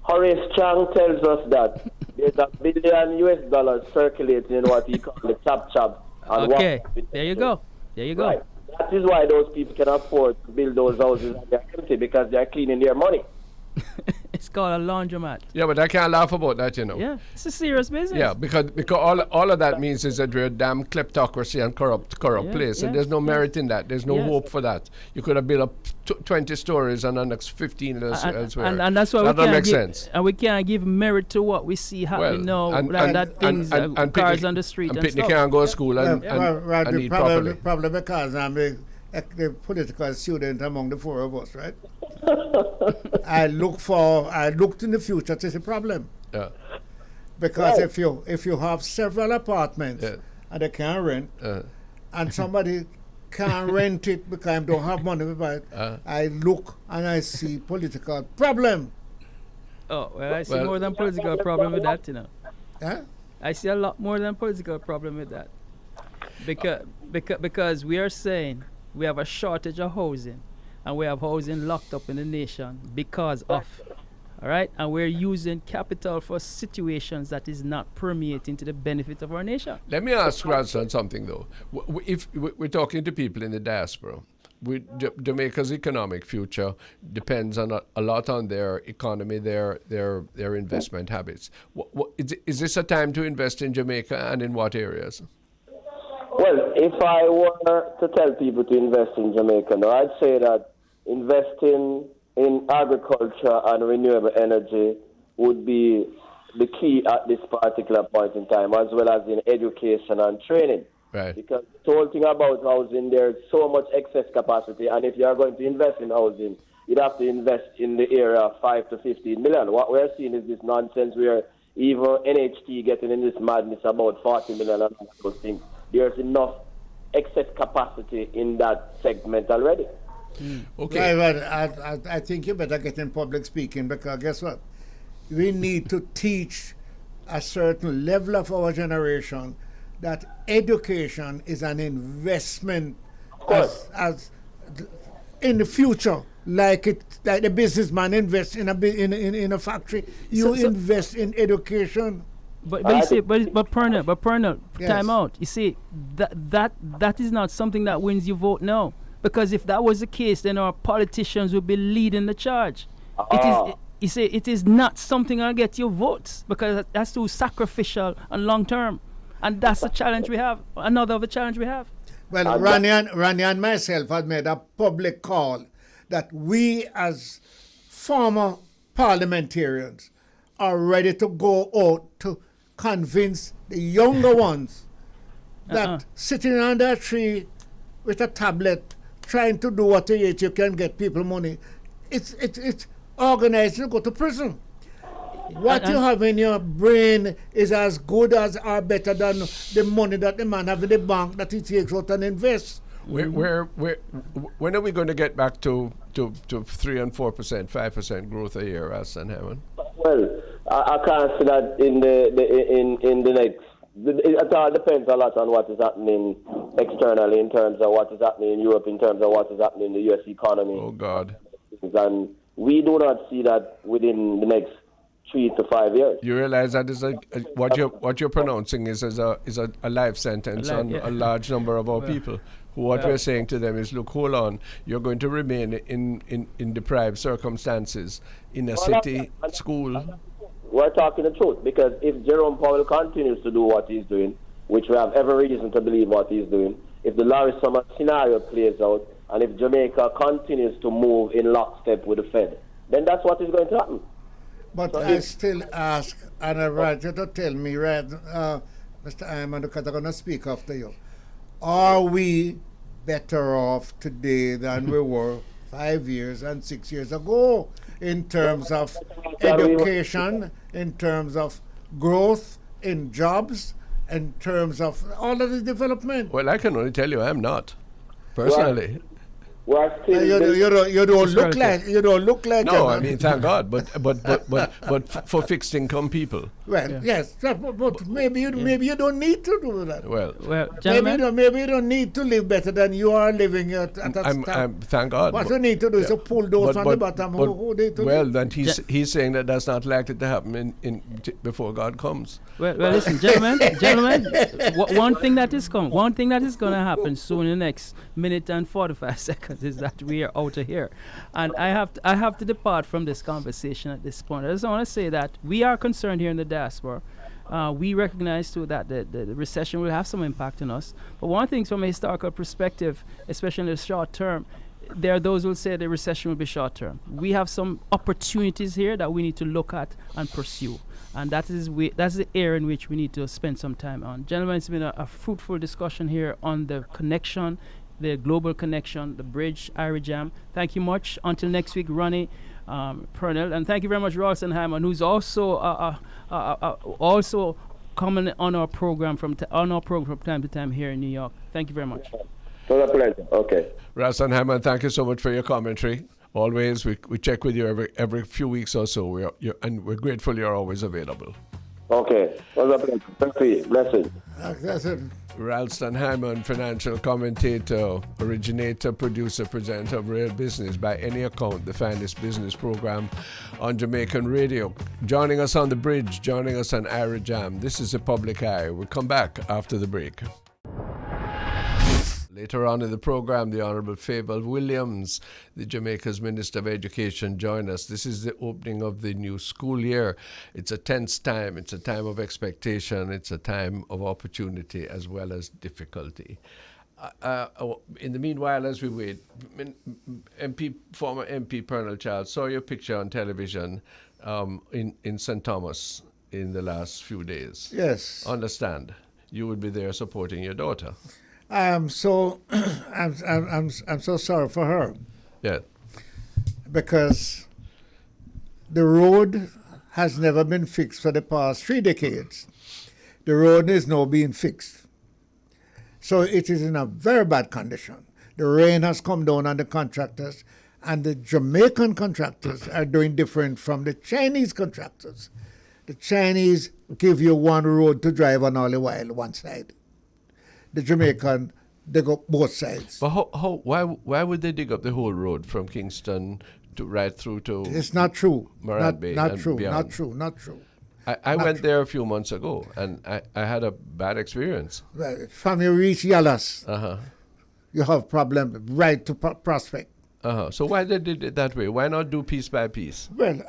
Horace Chang tells us that there's $1 billion circulating in what he calls the chop. Okay, there you go. Right. That is why those people can afford to build those houses and they're empty, because they're cleaning their money. It's called a laundromat. Yeah, but I can't laugh about that, you know. Yeah, it's a serious business. Yeah, because all of that means is that we're a damn kleptocracy and corrupt place, and there's no merit in that. There's no hope for that. You could have built up 20 stories and the next 15 elsewhere. And that's why that we can't make sense. And we can't give merit to what we see happening now. That things, cars on the street and stuff. Can't go to school and eat properly. Probably because I'm the political student among the four of us, right? I looked in the future to the problem. Yeah. Because if you have several apartments and they can't rent, and somebody can't rent it because I don't have money to buy it, I look and I see political problem. Oh, well, I see more than political problem with that, you know. Huh? I see a lot more than political problem with that. Because we are saying we have a shortage of housing, and we have housing locked up in the nation because of, all right? And we're using capital for situations that is not permeating to the benefit of our nation. Let me ask Ralston something, though. If we're talking to people in the diaspora, Jamaica's economic future depends on a lot on their economy, their investment habits. Is this a time to invest in Jamaica, and in what areas? Well, if I were to tell people to invest in Jamaica, now I'd say that investing in agriculture and renewable energy would be the key at this particular point in time, as well as in education and training. Right. Because the whole thing about housing, there's so much excess capacity, and if you are going to invest in housing, you'd have to invest in the area of 5 to 15 million. What we're seeing is this nonsense where even NHT getting in this madness about 40 million and those things. There's enough excess capacity in that segment already. Okay. Well, I think you better get in public speaking, because guess what? We need to teach a certain level of our generation that education is an investment as in the future. Like the businessman invests in a factory, you invest in education. But Pearnel, yes. Time out. You see, that is not something that wins you vote now. Because if that was the case, then our politicians would be leading the charge. It is not something that gets you votes, because that's too sacrificial and long term. And that's the challenge we have. Another of the challenge we have. Well, Ronnie and myself had made a public call that we as former parliamentarians are ready to go out to convince the younger ones that sitting under a tree with a tablet trying to do what you can get people money, it's organized to go to prison. What you have in your brain is as good as or better than the money that the man have in the bank that he takes out and invests. When are we going to get back to 3 and 4%, 5% growth a year, Ralston Hyman? Well, I can't see that in the next. It all depends a lot on what is happening externally in terms of what is happening in Europe, in terms of what is happening in the U.S. economy. Oh God! And we do not see that within the next 3 to 5 years. You realize that is what you're pronouncing is a life sentence on a large number of our people. What we're saying to them is, look, hold on, you're going to remain in deprived circumstances in a city, school. We're talking the truth, because if Jerome Powell continues to do what he's doing, which we have every reason to believe what he's doing, if the Larry Summers scenario plays out, and if Jamaica continues to move in lockstep with the Fed, then that's what is going to happen. But so I still ask, and I want you to tell me, Mr. Hyman, because I'm going to speak after you. Are we better off today than we were 5 years and 6 years ago in terms of education, in terms of growth, in jobs, in terms of all of the development? Well, I can only tell you I'm not, personally. You don't look like. No, I mean, thank God, but for fixed income people. Well, yes, but maybe you don't need to do that. Well, maybe you don't need to live better than you are living at thank God. What you need to do is to pull those from the bottom. Then he's saying that's not likely to happen before God comes. Well, listen, gentlemen. One thing that is going to happen soon in the next minute and 45 seconds is that we are out of here, and I have to depart from this conversation at this point. I just want to say that we are concerned here in the diaspora. We recognize too that the recession will have some impact on us. But one thing from a historical perspective, especially in the short term, there are those who will say the recession will be short term. We have some opportunities here that we need to look at and pursue. And that's the area in which we need to spend some time on. Gentlemen, it's been a fruitful discussion here on the connection, the global connection, the bridge, Irie Jam. Thank you much. Until next week, Ronnie, Pearnel, and thank you very much, Ralston Hyman, who's also coming on our program from time to time here in New York. Thank you very much. Okay. Ralston Hyman, thank you so much for your commentary. Always, we check with you every few weeks or so. And we're grateful you're always available. Okay. Blessing. That's it. Ralston Hyman, financial commentator, originator, producer, presenter of Real Business, by any account, the finest business program on Jamaican radio. Joining us on the bridge, joining us on Irie Jam. This is The Public Eye. We'll come back after the break. Later on in the program, the Honourable Fayval Williams, the Jamaica's Minister of Education, join us. This is the opening of the new school year. It's a tense time. It's a time of expectation. It's a time of opportunity as well as difficulty. In the meanwhile, as we wait, former MP Pearnel Charles saw your picture on television in St. Thomas in the last few days. Yes. Understand, you would be there supporting your daughter. I'm so sorry for her. Yeah. Because the road has never been fixed for the past 3 decades. The road is now being fixed. So it is in a very bad condition. The rain has come down on the contractors, and the Jamaican contractors are doing different from the Chinese contractors. The Chinese give you one road to drive on all the while, one side. The Jamaican, they go both sides. But why would they dig up the whole road from Kingston to right through to? It's not true. Not true. Not true. I went there a few months ago, and I had a bad experience. Right. From you reach Yallas, you have problem right to Prospect. So why they did it that way? Why not do piece by piece? Well,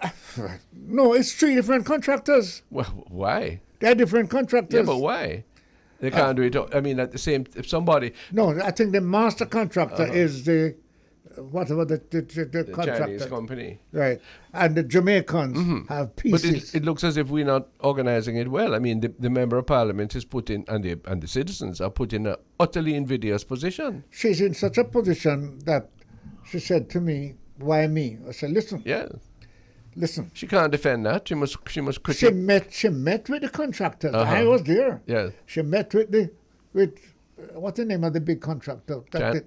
no, it's 3 different contractors. Well, why? They're different contractors. Yeah, but why? They can't do it. I mean, at the same, if somebody. No, I think the master contractor is the whatever the contractor. Chinese company. Right, and the Jamaicans have pieces. But it looks as if we're not organizing it well. I mean, the member of parliament is put in, and the citizens are put in an utterly invidious position. She's in such a position that she said to me, "Why me?" I said, "Listen." Yeah. Listen. She can't defend that. She must critique. She met with the contractors. I was there. Yeah. She met with what's the name of the big contractor?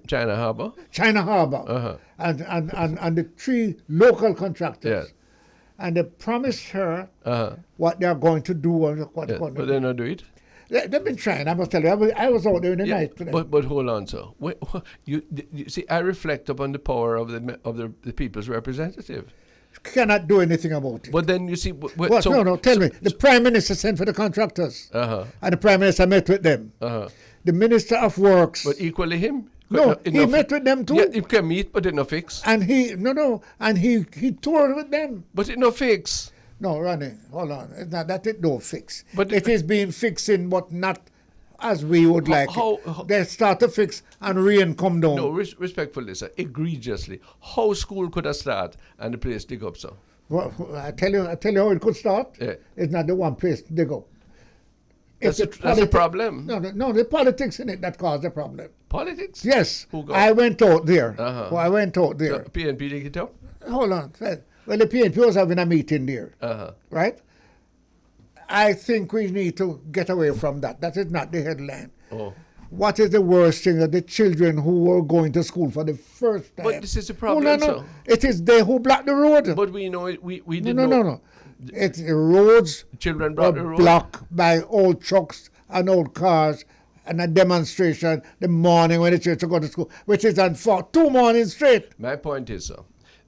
China Harbour. China Harbour. And the 3 local contractors. and they promised her what they are going to do and what they're going to do. But they not do it? They've been trying. I must tell you, I was out there in the night today. But hold on, sir. You see, I reflect upon the power of the people's representative. Cannot do anything about it. But then you see, tell me. The Prime Minister sent for the contractors, and the Prime Minister met with them. The Minister of Works. But equally him. No, he met with them too. Yeah, he can meet, but it no fix. And he toured with them. But it no fix. No, Ronnie, hold on. It's not that it don't fix. But it is being fixing, but not as we would like it. They start to fix and rain come down. No, respectfully, sir, egregiously. How school could have started and the place dig up, sir? Well, I tell you how it could start. Yeah. It's not the one place to dig up. That's a problem. No, the politics in it that caused the problem. Politics? Yes. I went out there. I went out there. So PNP dig it up? Hold on. Well, the PNP was having a meeting there, right? I think we need to get away from that. That is not the headline. Oh. What is the worst thing? That the children who were going to school for the first time. But this is a problem, no. It is they who blocked the road. But we know it. We didn't know. No. It's the roads. Children blocked the road. Blocked by old trucks and old cars. And a demonstration the morning when the children go to school, which is on 2 mornings straight. My point is, sir,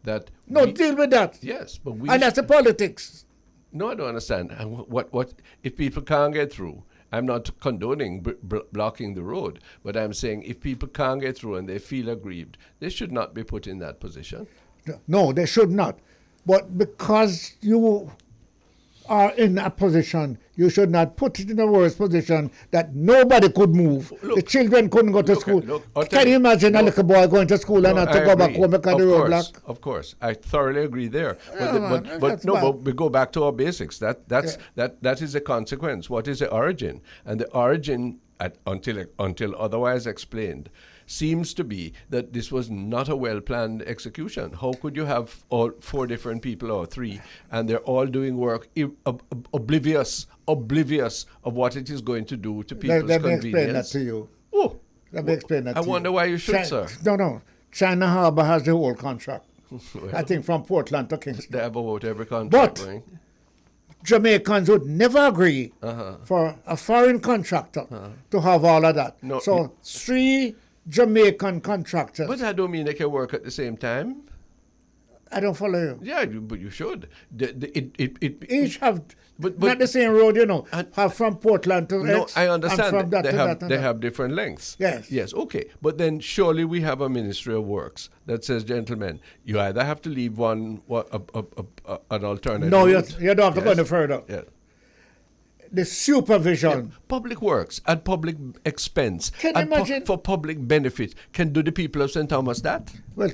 that deal with that. Yes, but and that's the politics. No, I don't understand. What if people can't get through? I'm not condoning blocking the road, but I'm saying if people can't get through and they feel aggrieved, they should not be put in that position. No, they should not. But because you are in a position, you should not put it in a worse position that nobody could move. Look, the children couldn't go to school. Can you imagine a little boy going to school and not to go back home because the road block? Of course, I thoroughly agree there. But we go back to our basics. That is a consequence. What is the origin? And the origin, until otherwise explained, seems to be that this was not a well-planned execution. How could you have all 4 different people or 3, and they're all doing work oblivious of what it is going to do to people's convenience? Let me explain that to you. Oh, let me explain that to you. I wonder why you should, sir. No. China Harbour has the whole contract. Well, I think from Portland to Kingston. They have about every contract. But Jamaicans would never agree for a foreign contractor to have all of that. No, so 3 Jamaican contractors. But I don't mean they can work at the same time. I don't follow you. Yeah, but you should. Each have not the same road, have from Portland to X. I understand. And from they have different lengths. Yes, okay. But then surely we have a Ministry of Works that says, gentlemen, you either have to leave an alternative. No, you don't have to go any further. Yeah. The supervision. Yeah. Public works at public expense. Can you imagine? For public benefit. Can do the people of St. Thomas that? Well,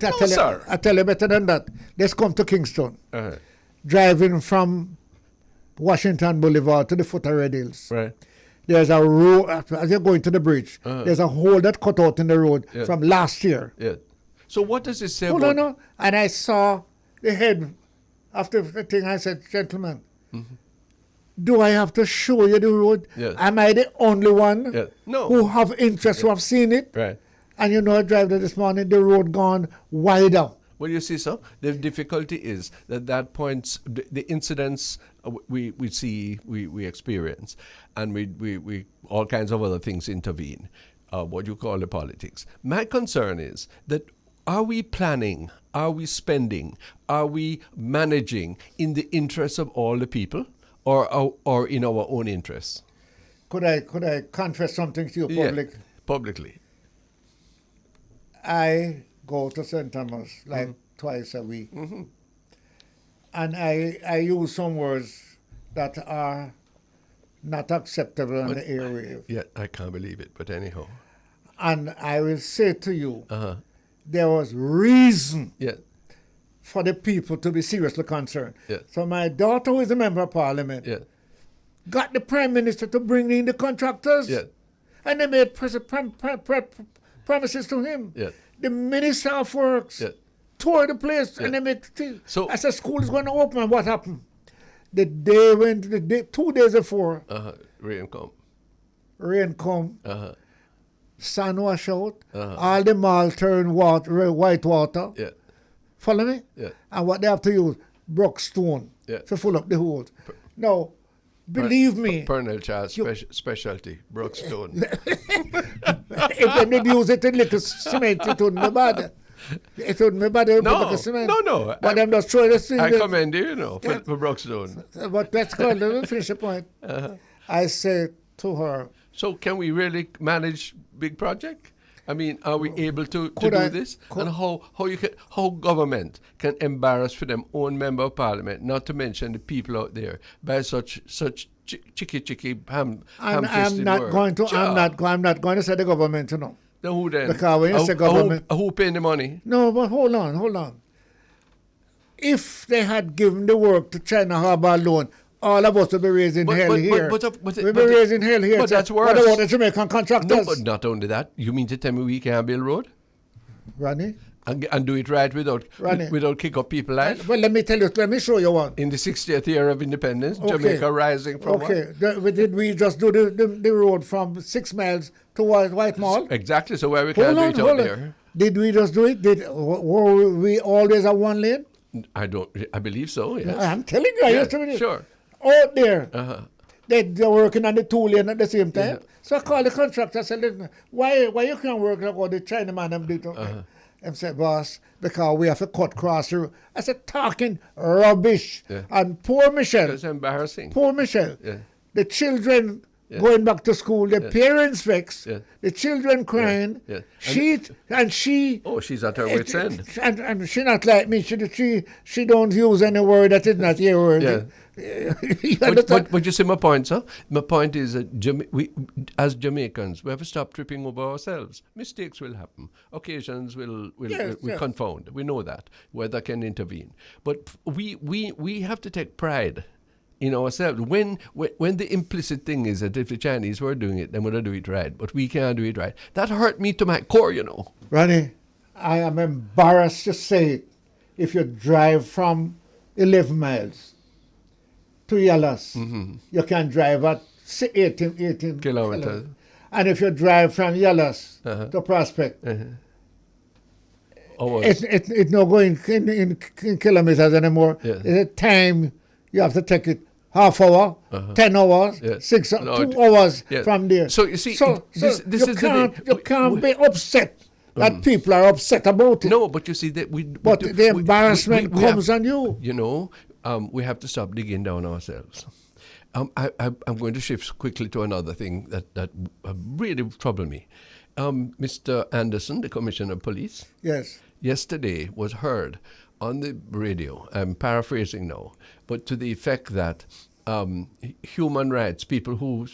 I tell you better than that. Let's come to Kingston. Driving from Washington Boulevard to the foot of Red Hills. Right. There's a road, as you're going to the bridge, there's a hole that cut out in the road from last year. Yeah. So what does it say No. And I saw the head after the thing. I said, gentlemen, do I have to show you the road? Yes. Am I the only one who have interest, who have seen it? Right. And I drove there this morning, the road gone wider. Well, you see, sir, the difficulty is that points, the incidents we see, we experience, and we all kinds of other things intervene, what you call the politics. My concern is that are we planning, are we spending, are we managing in the interests of all the people? Or in our own interests. Could I confess something to you publicly? I go to St. Thomas twice a week. And I use some words that are not acceptable on the airwave. Yeah, I can't believe it, but anyhow. And I will say to you, there was reason for the people to be seriously concerned. So my daughter, who is a member of Parliament, got the Prime Minister to bring in the contractors, and they made promises to him. The Minister of Works toured the place, and they made so as the school is going to open. What happened? The day 2 days before, rain come, sun wash out, all the mall turned white water. Yeah. Follow me? Yeah. And what they have to use, Brookstone to fill up the holes. Now, believe me. Pearnel Charles specialty, Brookstone. If they use it in little cement, it wouldn't be bad. It wouldn't be bad if no, put cement. No. But I'm just throwing this thing. I commend you, for Brookstone. But let's go, let me finish the point. I said to her. So can we really manage big project? I mean, are we able to do this? And how government can embarrass for them own member of parliament, not to mention the people out there, by such chicky ham. I'm not going to say the government, Then who then? Because when you say government, who paying the money? No, but hold on. If they had given the work to China Harbour alone, all of us would be raising hell here. We'll be raising hell here. But that's worse. What about the Jamaican contractors? No, but not only that. You mean to tell me we can't build road? Ronnie? And do it right without kick up people's life? Well, let me show you one. In the 60th year of independence, Jamaica rising from what? Did we just do the road from 6 miles to White Mall? Exactly, so where we can't do it out there. Did we just do it? Were we always at one lane? I believe so, yes. I'm telling you. Sure. Out there, they're working on the 2 lane at the same time. Yeah. So I called the contractor and said, listen, why you can't work like all the Chinaman and do it? And said, boss, because we have to cut across the road. I said, talking rubbish. Yeah. And poor Michelle. That's embarrassing. Poor Michelle. Yeah. The children going back to school, the parents vexed, the children crying. Yeah. Yeah. She. Oh, she's at her wit's end. And she not like me. She don't use any word that is not your word. Yeah. But you see my point, sir? My point is that we, as Jamaicans, we have to stop tripping over ourselves. Mistakes will happen. Occasions will confound. We know that. Weather can intervene. But we have to take pride in ourselves. When the implicit thing is that if the Chinese were doing it, then we'll do it right. But we can't do it right. That hurt me to my core, Ronnie, I am embarrassed to say it. If you drive from 11 miles to Yellas, you can drive at 18 kilometers. And if you drive from Yellas to Prospect, it's not going in kilometers anymore. Yeah. It's a time you have to take it half hour, 10 hours, 2 hours from there. So you see, you can't be upset that people are upset about it. No, but you see that the embarrassment comes on you. We have to stop digging down ourselves. I'm going to shift quickly to another thing that really troubled me. Mr. Anderson, the Commissioner of Police, yesterday was heard on the radio. I'm paraphrasing now, but to the effect that human rights, people who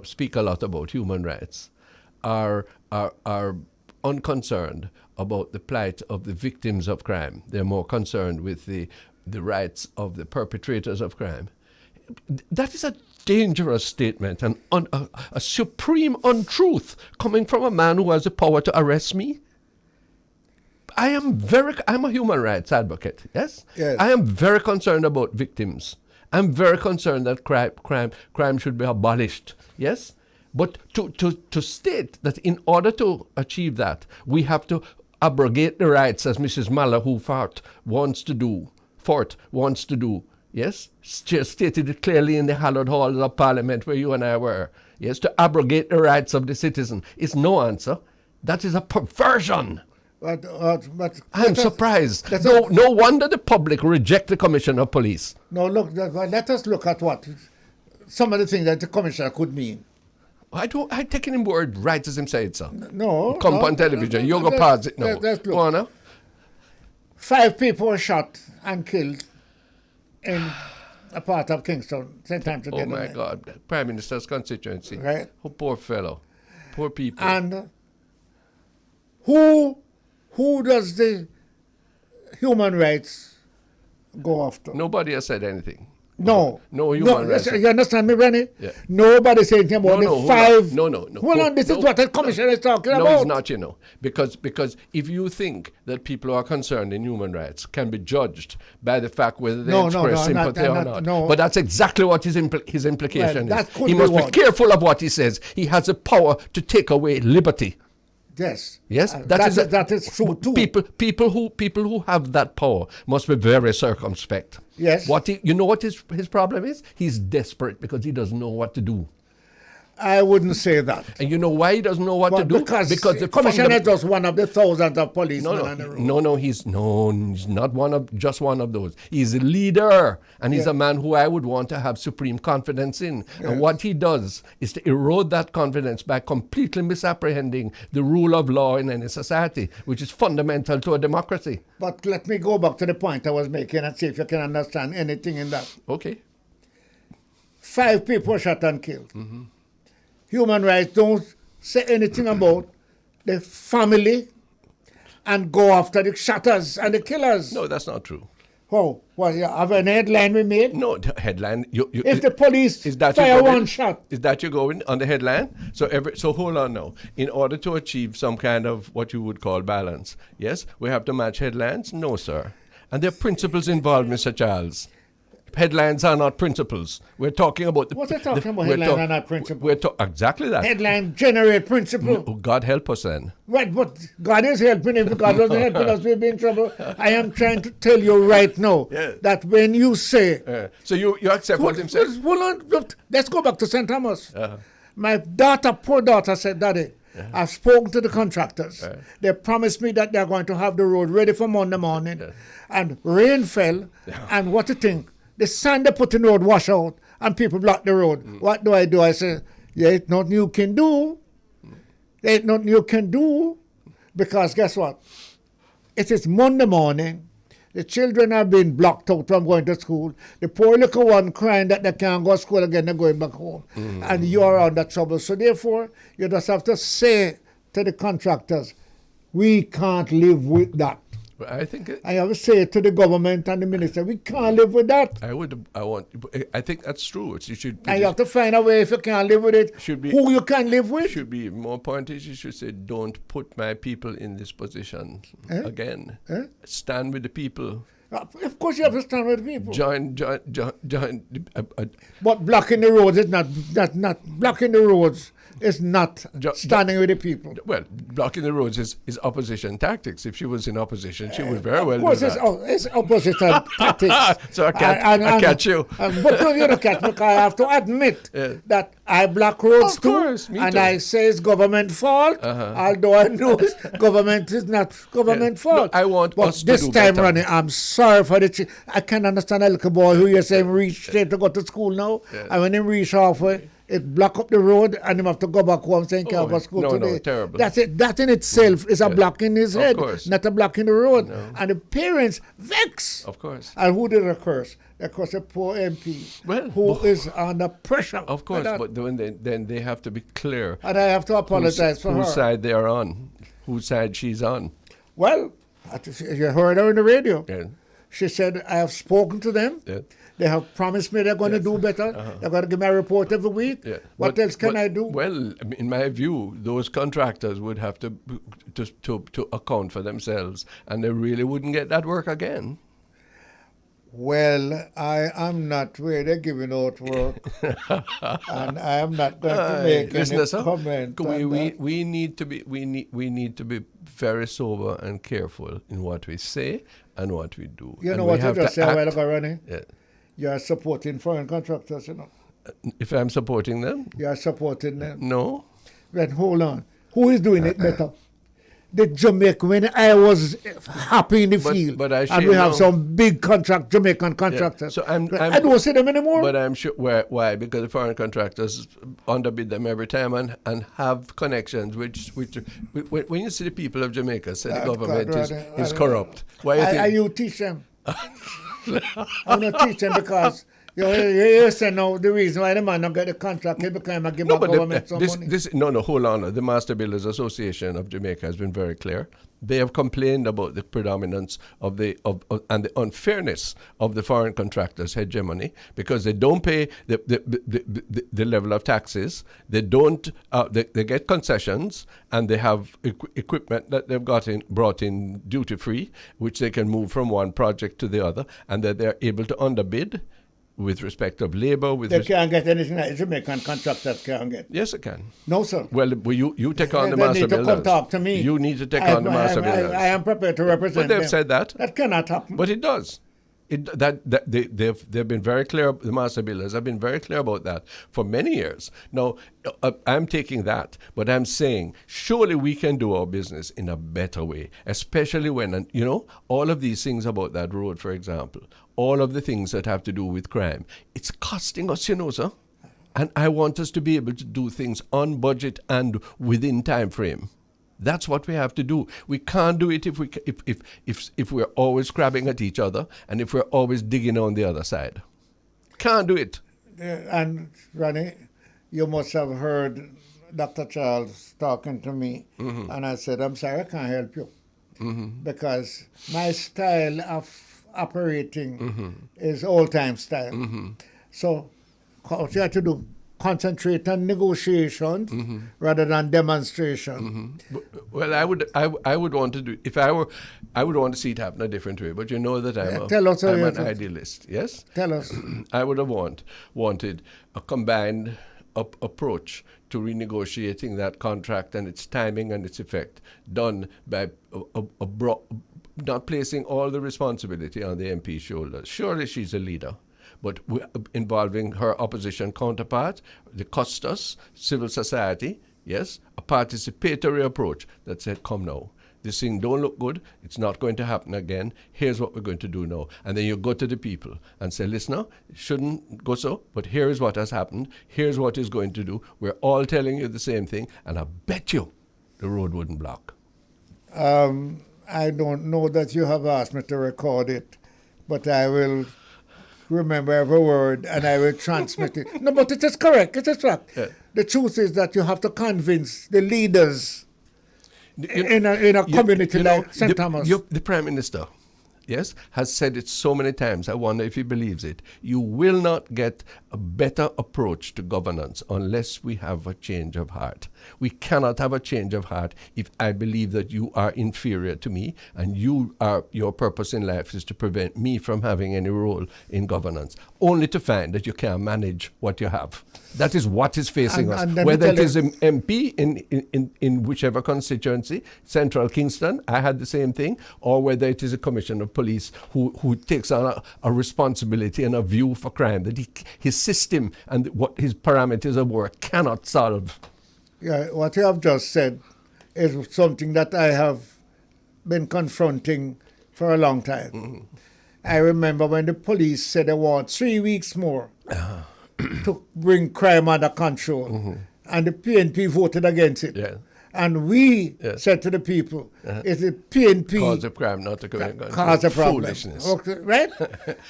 speak a lot about human rights, are unconcerned about the plight of the victims of crime. They're more concerned with the rights of the perpetrators of crime. That is a dangerous statement and a supreme untruth coming from a man who has the power to arrest me. I'm a human rights advocate, yes? I am very concerned about victims. I'm very concerned that crime should be abolished, yes? But to state that in order to achieve that, we have to abrogate the rights, as Mrs. Malahoo wants to do, yes? Stated it clearly in the hallowed halls of Parliament where you and I were, yes? To abrogate the rights of the citizen is no answer. That is a perversion. But I'm surprised. No wonder the public reject the Commissioner of Police. No, look, let us look at what some of the things that the Commissioner could mean. I take him word right as him say it, sir. No. Come on television. You go pause it now. Go on now. 5 people were shot and killed in a part of Kingston. Same time together. Oh my God. Prime Minister's constituency. Right. Oh, poor fellow. Poor people. And who does the human rights go after? Nobody has said anything. No human rights. You understand me, Rennie? Yeah. Nobody said anything about the 5. No. Hold on, this is what the Commissioner is talking about. No, it's not, Because if you think that people who are concerned in human rights can be judged by the fact whether they express sympathy or not. But that's exactly what his implication is. He must be careful of what he says. He has the power to take away liberty. Yes. Yes, that is true too. People who have that power must be very circumspect. Yes. You know what his problem is? He's desperate because he doesn't know what to do. I wouldn't say that. And you know why he doesn't know what to do? Because the commissioner is just one of the thousands of policemen on the road. No, he's not just one of those. He's a leader, and he's a man who I would want to have supreme confidence in. Yes. And what he does is to erode that confidence by completely misapprehending the rule of law in any society, which is fundamental to a democracy. But let me go back to the point I was making and see if you can understand anything in that. Okay. 5 people shot and killed. Mm-hmm. Human rights don't say anything about the family and go after the shotters and the killers. No, that's not true. Oh, well, you have an headline we made? No, the headline. If the police fire one shot. Is that you're going on the headline? So hold on now. In order to achieve some kind of what you would call balance, yes, we have to match headlines? No, sir. And there are principles involved, Mr. Charles. Headlines are not principles. We're talking about... What are you talking about? Headlines are not principles. Exactly that. Headlines generate principle. No, God help us then. Right, but God is helping. If God doesn't help us, we'll be in trouble. I am trying to tell you right now that when you say... So you accept what him said? Hold on. Let's go back to St. Thomas. My poor daughter said, Daddy, I've spoken to the contractors. They promised me that they're going to have the road ready for Monday morning. And rain fell. And what do you think? The sand they put in the road wash out and people block the road. What do? I say, ain't nothing you can do. Ain't nothing you can do. Because guess what? It is Monday morning. The children are being blocked out from going to school. The poor little one crying that they can't go to school again, they're going back home. And you're under trouble. So therefore, you just have to say to the contractors, we can't live with that. I think I have to say to the government and the minister, we can't live with that. I think that's true. You have to find a way if you can't live with it. Who you can live with? Should be more pointed. You should say, don't put my people in this position again. Stand with the people. Of course, you have to stand with the people. Join. But blocking the roads is not blocking the roads. Is not standing with the people. Well, blocking the roads is opposition tactics. If she was in opposition, she would very well do that. Of course, it's opposition tactics. So I catch you. But no, you don't catch me, because I have to admit that I block roads too. And I say it's government fault, although I know government is not government fault. No, I want us to do this time, better. Ronnie, I'm sorry for the... I can't understand a little boy who you say reach straight to go to school now. And when he reach halfway, it block up the road and him have to go back home saying can't go to school today. No, terrible. That's it. That in itself is a block in his head, not a block in the road. No. And the parents vex. Of course. And who did it curse? They curse a poor MP who is under pressure. Of course, but then they have to be clear. And I have to apologize for her. Whose side they are on, whose side she's on. Well, you heard her on the radio. Yeah. She said, I have spoken to them. Yeah. They have promised me they're going to do better. They're going to give me a report every week. Yeah. What else can I do? Well, in my view, those contractors would have to account for themselves, and they really wouldn't get that work again. Well, I am not really giving out work, and I am not going to make any comment. We need to be very sober and careful in what we say and what we do. You and know what you just said a while ago, Ronnie? Yeah. You are supporting foreign contractors, you know. If I'm supporting them? You are supporting them. No. Then hold on. Who is doing it better? The Jamaica, when I was happy in the field, and we have some big Jamaican contractors. Yeah. So I don't see them anymore. But I'm sure, why? Because the foreign contractors underbid them every time and have connections, which when you see the people of Jamaica say the government is corrupt. Why you teach them? I'm not teaching because you say no. The reason why the man don't get the contract is because I give the government some money. Hold on. The Master Builders Association of Jamaica has been very clear. They have complained about the predominance and the unfairness of the foreign contractors' hegemony because they don't pay the level of taxes. They don't. They get concessions and they have equipment that they've brought in duty free, which they can move from one project to the other, and that they're able to underbid with respect of labor. They can't get anything that Jamaican contractors can't get. Yes, it can. No, sir. Well, you take on the they master need to builders. come talk to me. You need to take on the master builders. I am prepared to represent But they've them. said that. That cannot happen. But it does. They've been very clear. The master builders have been very clear about that for many years. Now, I'm taking that, but I'm saying surely we can do our business in a better way, especially when, all of these things about that road, for example, all of the things that have to do with crime, it's costing us, sir. And I want us to be able to do things on budget and within time frame. That's what we have to do. We can't do it if we're always crabbing at each other and if we're always digging on the other side. Can't do it. And Ronnie, you must have heard Dr. Charles talking to me, and I said, I'm sorry, I can't help you. Because my style of operating is old-time style. So what you have to do, concentrate on negotiations rather than demonstration. Well, I would want to do, if I would want to see it happen a different way, but you know that I'm an idealist, yes? Tell us. I would have wanted a combined approach to renegotiating that contract and its timing and its effect, done by not placing all the responsibility on the MP's shoulders. Surely she's a leader, but involving her opposition counterpart, the Custos, civil society, yes, a participatory approach that said, come now, this thing don't look good, it's not going to happen again, here's what we're going to do now. And then you go to the people and say, listen, it shouldn't go so, but here is what has happened, here's what it's going to do, we're all telling you the same thing, and I bet you the road wouldn't block. I don't know that you have asked me to record it, but I will remember every word and I will transmit it. No, but it is correct. It is fact. Yeah. The truth is that you have to convince the leaders in a community like St. Thomas. The Prime Minister, yes, has said it so many times, I wonder if he believes it. You will not get a better approach to governance unless we have a change of heart. We cannot have a change of heart if I believe that you are inferior to me and your purpose in life is to prevent me from having any role in governance, only to find that you can't manage what you have. That is what is facing us. Whether it is an MP in whichever constituency, Central Kingston, I had the same thing, or whether it is a commissioner of police who takes on a responsibility and a view for crime that his system and what his parameters of work cannot solve. Yeah, what you have just said is something that I have been confronting for a long time. I remember when the police said they want 3 weeks more to bring crime under control, and the PNP voted against it. Yeah. And we said to the people, it's the PNP cause of crime, not the cause of problem. Foolishness. Okay, right?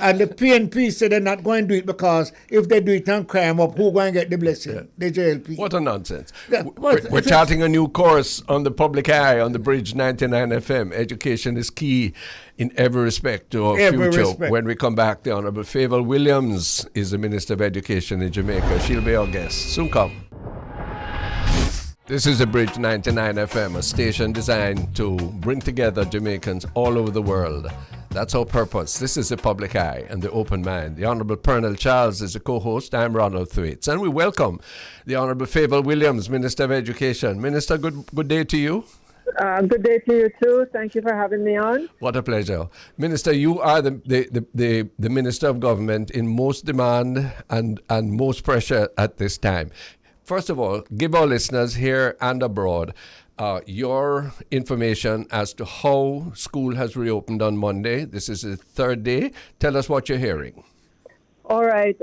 And the PNP said they're not going to do it because if they do it on crime up, who's going to get the blessing? Yeah. The JLP. What a nonsense. Yeah, we're charting a new course on the public eye on the Bridge 99 FM. Education is key in every respect to our future. When we come back, the Honourable Fayval Williams is the Minister of Education in Jamaica. She'll be our guest. Soon come. This is the Bridge 99 FM, a station designed to bring together Jamaicans all over the world. That's our purpose. This is the public eye and the open mind. The Honourable Pearnel Charles is the co-host. I'm Ronald Thwaites. And we welcome the Honourable Fayval Williams, Minister of Education. Minister, good day to you. Good day to you too. Thank you for having me on. What a pleasure. Minister, you are the Minister of Government in most demand and most pressure at this time. First of all, give our listeners here and abroad your information as to how school has reopened on Monday. This is the third day. Tell us what you're hearing. All right.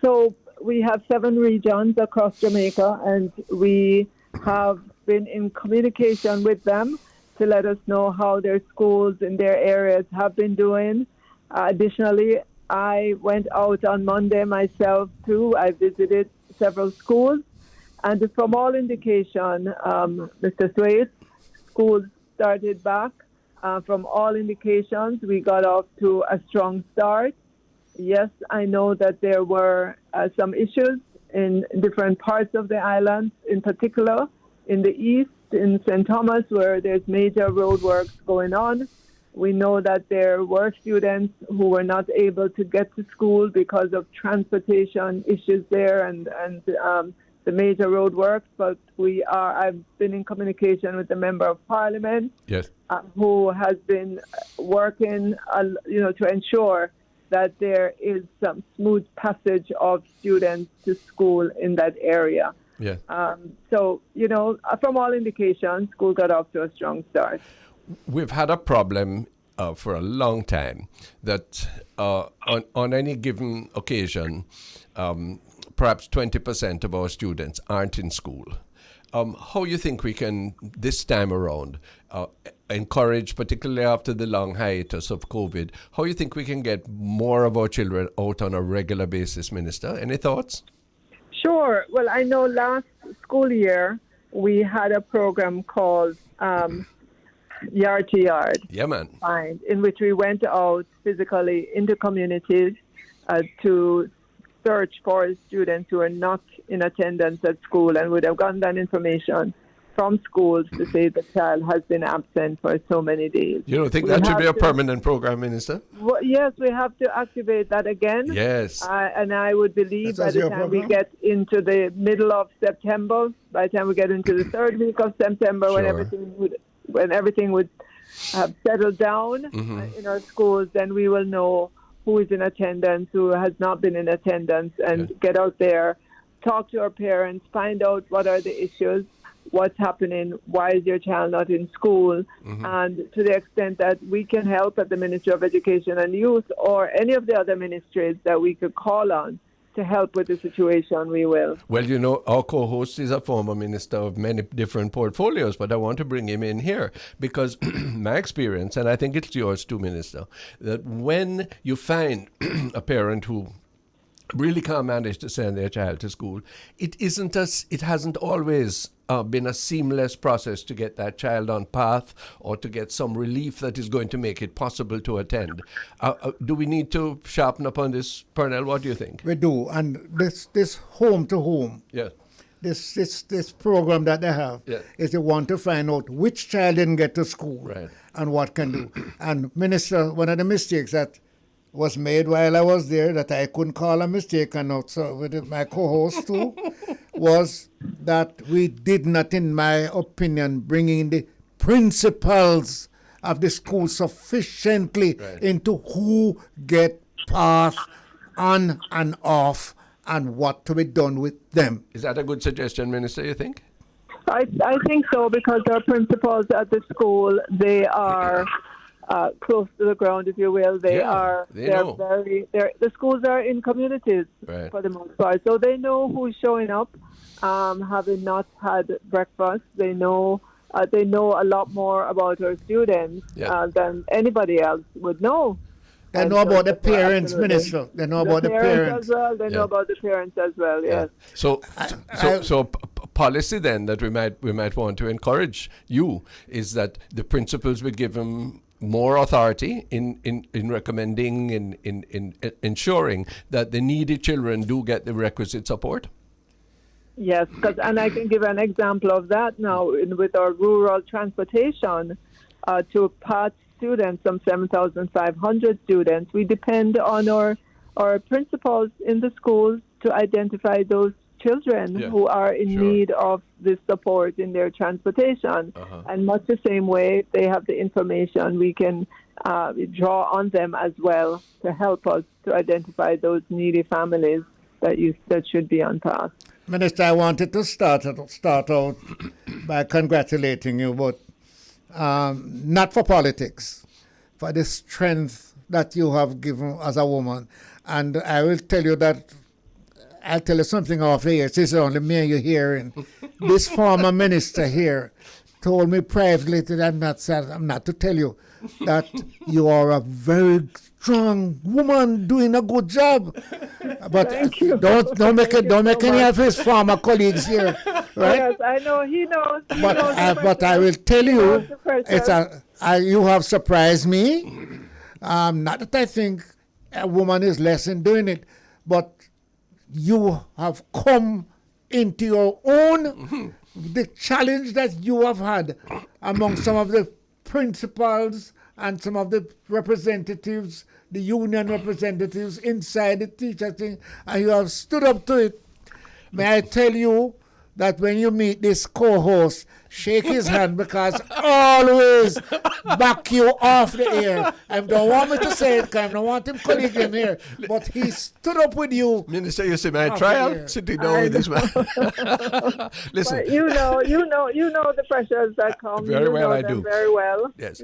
So we have 7 regions across Jamaica, and we have been in communication with them to let us know how their schools in their areas have been doing. Additionally, I went out on Monday myself too. I visited several schools. And from all indication, Mr. Thwaites, schools started back. From all indications, we got off to a strong start. Yes, I know that there were some issues in different parts of the island, in particular in the east, in St. Thomas, where there's major roadworks going on. We know that there were students who were not able to get to school because of transportation issues there and the major road works. But I've been in communication with the Member of Parliament, yes, who has been working, to ensure that there is some smooth passage of students to school in that area. Yeah. So, from all indications, school got off to a strong start. We've had a problem for a long time that on any given occasion, perhaps 20% of our students aren't in school. How you think we can, this time around, encourage, particularly after the long hiatus of COVID, how you think we can get more of our children out on a regular basis, Minister? Any thoughts? Sure. Well, I know last school year we had a program called Yard to Yard. Yeah, man. In which we went out physically into communities to search for students who are not in attendance at school and would have gotten that information from schools to say the child has been absent for so many days. You don't think that should be a permanent program, Minister? Well, yes, we have to activate that again. Yes. And I would believe by the time we get into the middle of September, by the time we get into the third week of September, Sure. when everything would have settled down in our schools, then we will know who is in attendance, who has not been in attendance, and get out there, talk to our parents, find out what are the issues, what's happening, why is your child not in school, and to the extent that we can help at the Ministry of Education and Youth or any of the other ministries that we could call on to help with the situation, we will. Well, our co-host is a former minister of many different portfolios, but I want to bring him in here because my experience, and I think it's yours too, Minister, that when you find a parent who really can't manage to send their child to school, it hasn't always been a seamless process to get that child on path or to get some relief that is going to make it possible to attend. Do we need to sharpen up on this, Pearnel? What do you think? We do, and this home to home, this program that they have is they want to find out which child didn't get to school and what can do. And Minister, one of the mistakes that was made while I was there that I couldn't call a mistake, and also with my co-host too, was that we did not, in my opinion, bring in the principals of the school sufficiently into who get path on and off and what to be done with them. Is that a good suggestion, Minister, you think? I think so, because our principals at the school, they are close to the ground, if you will. The schools are in communities for the most part, so they know who's showing up, having not had breakfast. They know a lot more about our students than anybody else would know. They know about the parents, Minister. They know about the parents as well. They know about the parents as well. Yes. So policy then that we might want to encourage you is that the principals be given more authority in recommending, in ensuring that the needy children do get the requisite support? Yes, and I can give an example of that now with our rural transportation to pass students, some 7,500 students. We depend on our principals in the schools to identify those children who are in need of this support in their transportation. And much the same way they have the information, we can draw on them as well to help us to identify those needy families that should be on path. Minister, I wanted to start out by congratulating you, but not for politics, for the strength that you have given as a woman. And I will tell you that I'll tell you something off here. This is only me and you hearing. This former minister here told me privately that I'm not to tell you that you are a very strong woman doing a good job. But don't make any of his former colleagues here, right? Yes, I know he knows. But I will tell you, you have surprised me. Not that I think a woman is less in doing it, but you have come into your own, the challenge that you have had among some of the principals and some of the representatives, the union representatives inside the teacher thing, and you have stood up to it. May I tell you that when you meet this co-host, shake his hand, because always back you off the air. I don't want me to say it, because I don't want him calling in here, but he stood up with you. Minister, you see my trial sitting down with this man. Listen. But you know the pressures that come. Very well, I do. do. Very well. Yes.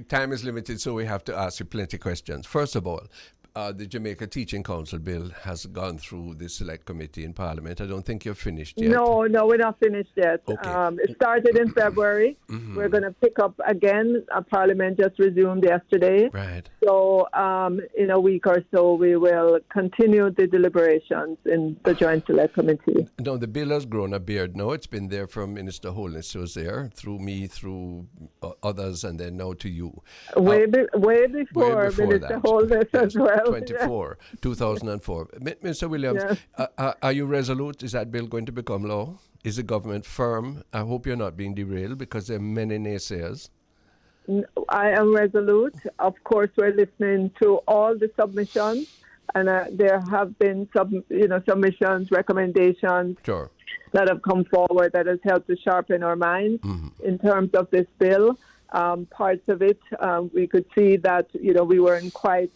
Time is limited, so we have to ask you plenty of questions. First of all, the Jamaica Teaching Council bill has gone through the select committee in Parliament. I don't think you're finished yet. No, we're not finished yet. Okay. It started in February. Mm-hmm. We're going to pick up again. Parliament just resumed yesterday. Right. So in a week or so, we will continue the deliberations in the Joint Select Committee. No, the bill has grown a beard. No, it's been there from Minister Holness, who was there, through me, through others, and then now to you. Way before Minister Holness as well. 2004. Mr. Williams, yes. Are you resolute? Is that bill going to become law? Is the government firm? I hope you're not being derailed, because there are many naysayers. I am resolute. Of course, we're listening to all the submissions, and there have been submissions, recommendations that have come forward that has helped to sharpen our minds in terms of this bill. Parts of it, we could see that we weren't quite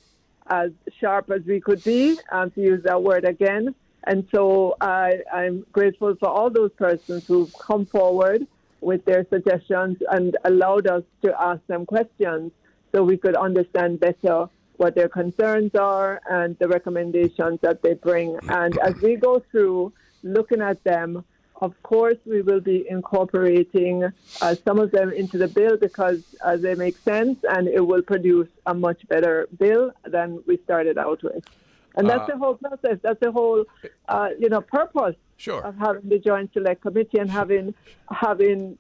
as sharp as we could be, to use that word again. And so I'm grateful for all those persons who've come forward with their suggestions and allowed us to ask them questions so we could understand better what their concerns are and the recommendations that they bring. And as we go through looking at them, of course, we will be incorporating some of them into the bill because they make sense, and it will produce a much better bill than we started out with. And that's the whole process. That's the whole, purpose of having the Joint Select Committee and having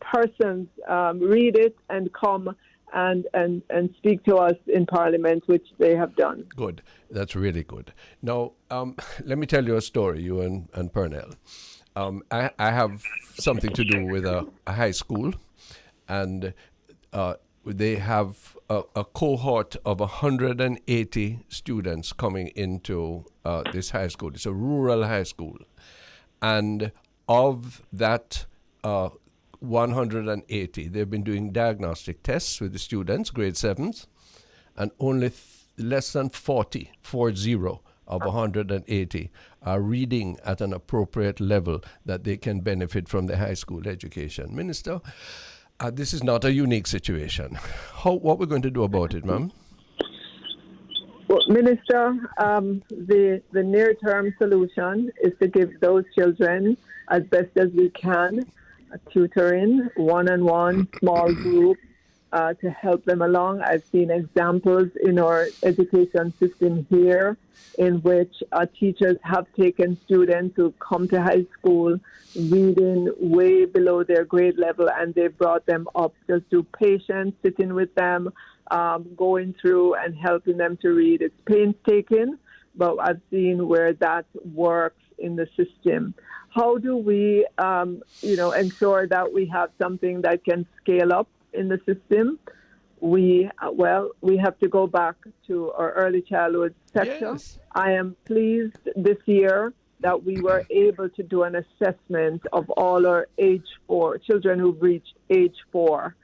persons read it and come and speak to us in Parliament, which they have done. Good. That's really good. Now, let me tell you a story, you and Pearnel. I have something to do with a high school, and they have a cohort of 180 students coming into this high school. It's a rural high school. And of that 180, they've been doing diagnostic tests with the students, grade 7s, and only less than 40 of 180 are reading at an appropriate level that they can benefit from the high school education. Minister, this is not a unique situation. What we're going to do about it, ma'am? Well, Minister, the near-term solution is to give those children, as best as we can, a tutoring, one-on-one, small group, to help them along. I've seen examples in our education system here in which teachers have taken students who come to high school reading way below their grade level, and they brought them up just through patience, sitting with them, going through and helping them to read. It's painstaking, but I've seen where that works in the system. How do we, ensure that we have something that can scale up in the system? We have to go back to our early childhood sector. Yes. I am pleased this year that we were able to do an assessment of all our age 4 children who've reached age 4,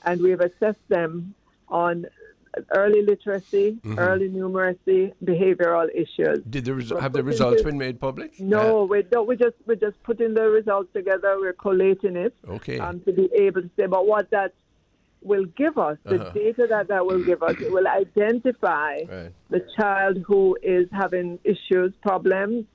and we've assessed them on early literacy, early numeracy, behavioral issues. Have the results been made public? No, we don't. We're just putting the results together. We're collating it to be able to say. But what that will give us, the data that will give us, it will identify the child who is having issues, problems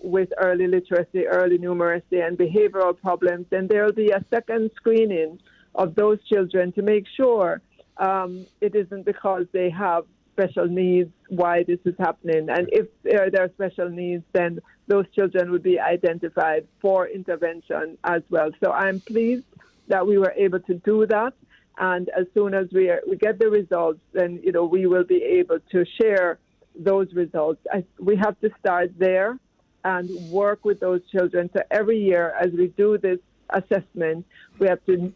with early literacy, early numeracy, and behavioral problems. Then there will be a second screening of those children to make sure it isn't because they have special needs why this is happening. And if there are special needs, then those children would be identified for intervention as well. So I'm pleased that we were able to do that. And as soon as we get the results, then we will be able to share those results. We have to start there and work with those children. So every year, as we do this assessment, we have to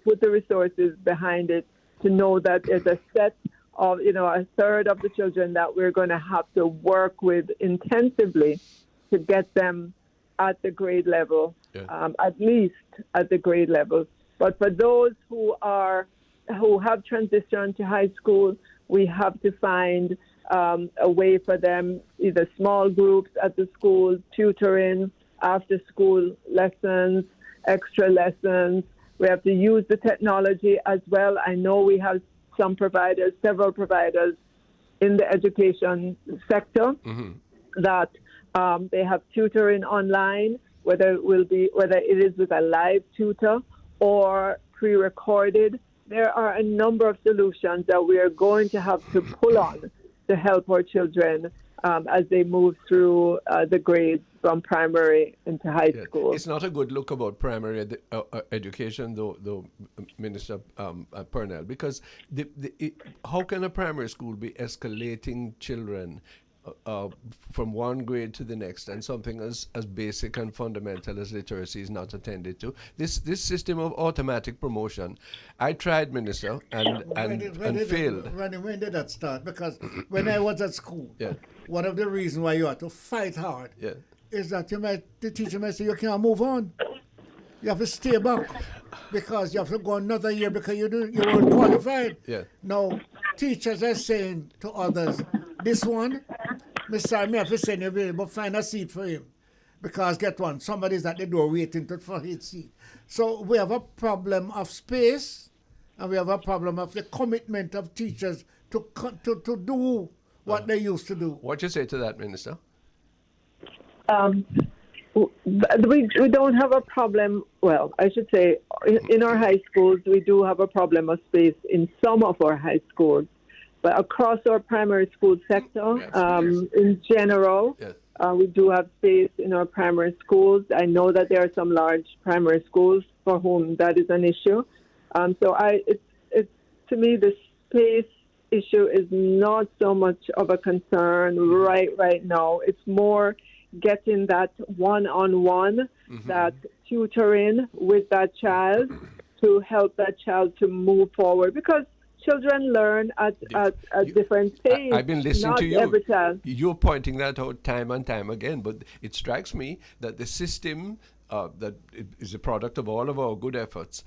put the resources behind it to know that there's a set of, a third of the children that we're going to have to work with intensively to get them at the grade level, at least at the grade level. But for those who have transitioned to high school, we have to find a way for them, either small groups at the school, tutoring, after-school lessons, extra lessons. We have to use the technology as well. I know we have several providers in the education sector that they have tutoring online, whether it is with a live tutor or pre-recorded. There are a number of solutions that we are going to have to pull on to help our children as they move through the grades from primary into high school. It's not a good look about primary education, though Minister Pearnel, because how can a primary school be escalating children from one grade to the next, and something as basic and fundamental as literacy is not attended to? This system of automatic promotion, I tried, Minister, and failed. When did that start? Because when I was at school, one of the reasons why you have to fight hard is that the teacher might say you can't move on. You have to stay back because you have to go another year because you weren't qualified. Now, teachers are saying to others, this one, Mr. I have to send you away, but find a seat for him. Because get one, somebody's at the door waiting for his seat. So we have a problem of space, and we have a problem of the commitment of teachers to do what they used to do. What do you say to that, Minister? We don't have a problem. Well, I should say in our high schools, we do have a problem of space in some of our high schools. But across our primary school sector, in general, we do have space in our primary schools. I know that there are some large primary schools for whom that is an issue. It's to me, the space issue is not so much of a concern right now. It's more getting that one-on-one, that tutoring with that child to help that child to move forward. Because children learn at different pace. I've been listening to you. Every child. You're pointing that out time and time again, but it strikes me that the system that is a product of all of our good efforts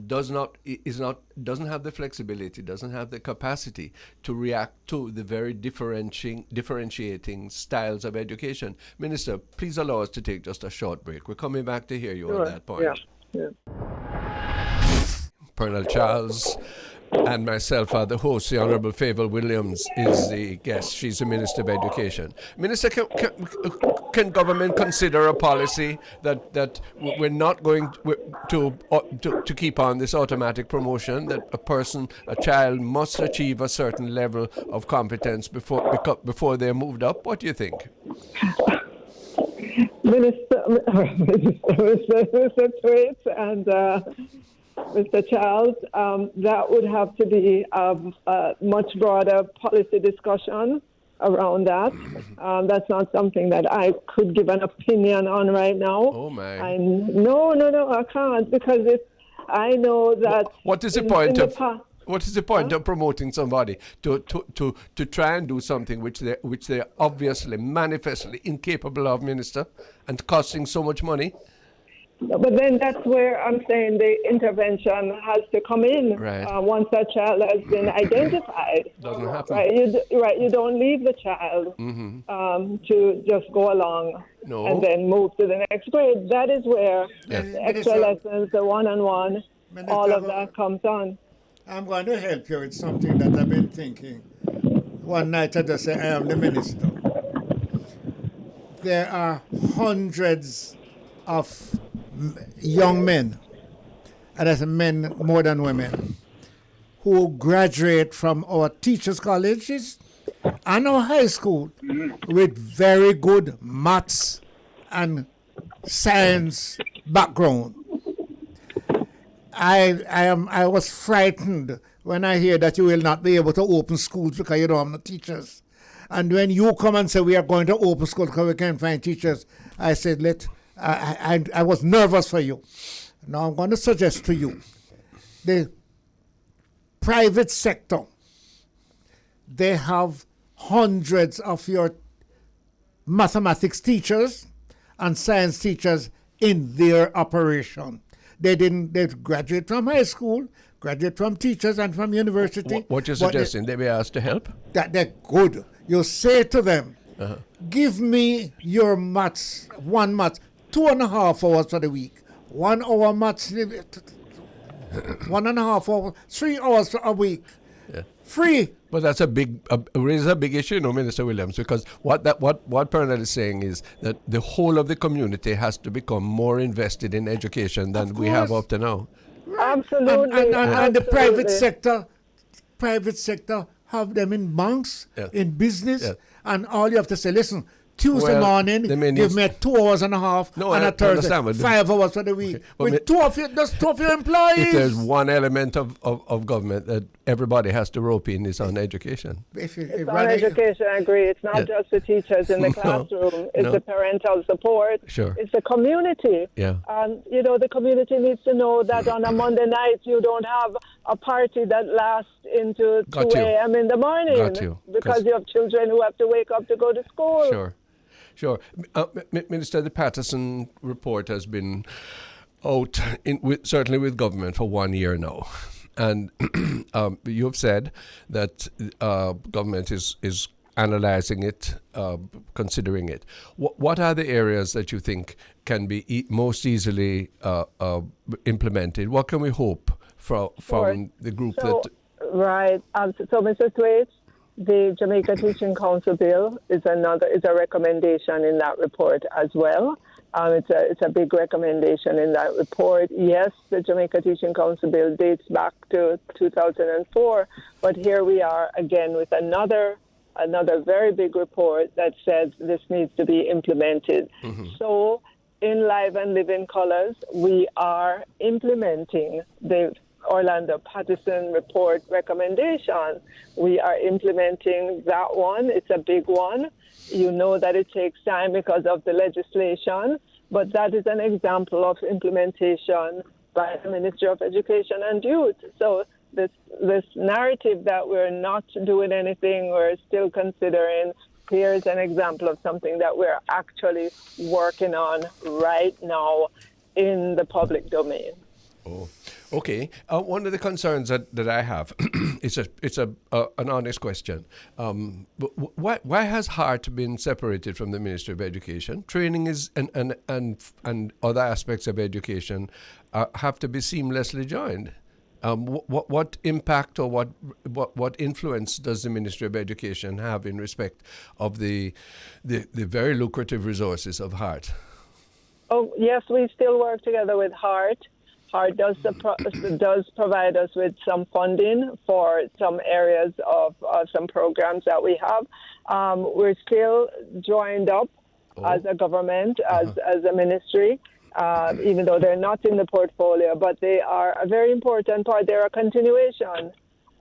doesn't have the flexibility, doesn't have the capacity to react to the very differentiating styles of education. Minister, please allow us to take just a short break. We're coming back to hear you on that point. Pearnel Charles and myself are the hosts. The Honourable Fayval Williams is the guest. She's the Minister of Education. Minister, can government consider a policy that we're not going to keep on this automatic promotion, that a child must achieve a certain level of competence before they're moved up? What do you think? Minister Thwaites and Mr. Charles, that would have to be a much broader policy discussion around that. That's not something that I could give an opinion on right now. Oh my! No, I can't, because I know that. What is the point of promoting somebody to try and do something which they're obviously manifestly incapable of, Minister, and costing so much money? But then that's where I'm saying the intervention has to come in. Right. Once that child has been identified. Doesn't happen. Right. You don't leave the child to just go along and then move to the next grade. That is where the extra lessons, the one-on-one, all of that comes on. I'm going to help you with something that I've been thinking. One night I just say, I am the minister. There are hundreds of young men, and that's men more than women, who graduate from our teachers' colleges and our high school with very good maths and science background. I was frightened when I hear that you will not be able to open schools because you don't have no teachers. And when you come and say we are going to open schools because we can't find teachers, I said, I was nervous for you. Now I'm going to suggest to you, the private sector, they have hundreds of your mathematics teachers and science teachers in their operation. They graduate from high school, graduate from teachers and from university. What you're suggesting, they be asked to help? That they're good. You say to them, give me your maths, 2.5 hours for the week. 1 hour maths, 1.5 hours, 3 hours for a week. Yeah. Free. But that's raises a big issue, Minister Williams, because what Pearnel is saying is that the whole of the community has to become more invested in education than we have up to now. Right. Absolutely. And the private sector have them in banks, in business, and all you have to say, listen, Tuesday morning, give me 2.5 hours and a Thursday, 5 hours for the week. Okay. With two of your employees. If there's one element of government that everybody has to rope in, is on education. It's on education, I agree. It's not just the teachers in the classroom. It's the parental support. Sure. It's the community. Yeah. The community needs to know that on a Monday night, you don't have a party that lasts into 2 a.m. in the morning. Because you have children who have to wake up to go to school. Sure. Minister, the Patterson report has been out, certainly with government, for 1 year now. And you have said that government is analyzing it, considering it. What are the areas that you think can be most easily implemented? What can we hope from the group that... Right. So, Mr. Thwaites, the Jamaica Teaching Council bill is a recommendation in that report as well. It's a big recommendation in that report. Yes, the Jamaica Teaching Council bill dates back to 2004, but here we are again with another very big report that says this needs to be implemented. Mm-hmm. So, in Live and Live in Colors, we are implementing the Orlando Patterson report recommendation. We are implementing that one. It's a big one. You know that it takes time because of the legislation, but that is an example of implementation by the Ministry of Education and Youth. So this narrative that we're not doing anything, we're still considering, here's an example of something that we're actually working on right now in the public domain. Oh, okay. One of the concerns that I have, it's an honest question. Why has HEART been separated from the Ministry of Education? Training is and other aspects of education have to be seamlessly joined. What impact or what influence does the Ministry of Education have in respect of the very lucrative resources of HEART? Oh yes, we still work together with HEART. HEART does provide us with some funding for some areas of some programs that we have. We're still joined up as a government, as a ministry, even though they're not in the portfolio, but they are a very important part. They're a continuation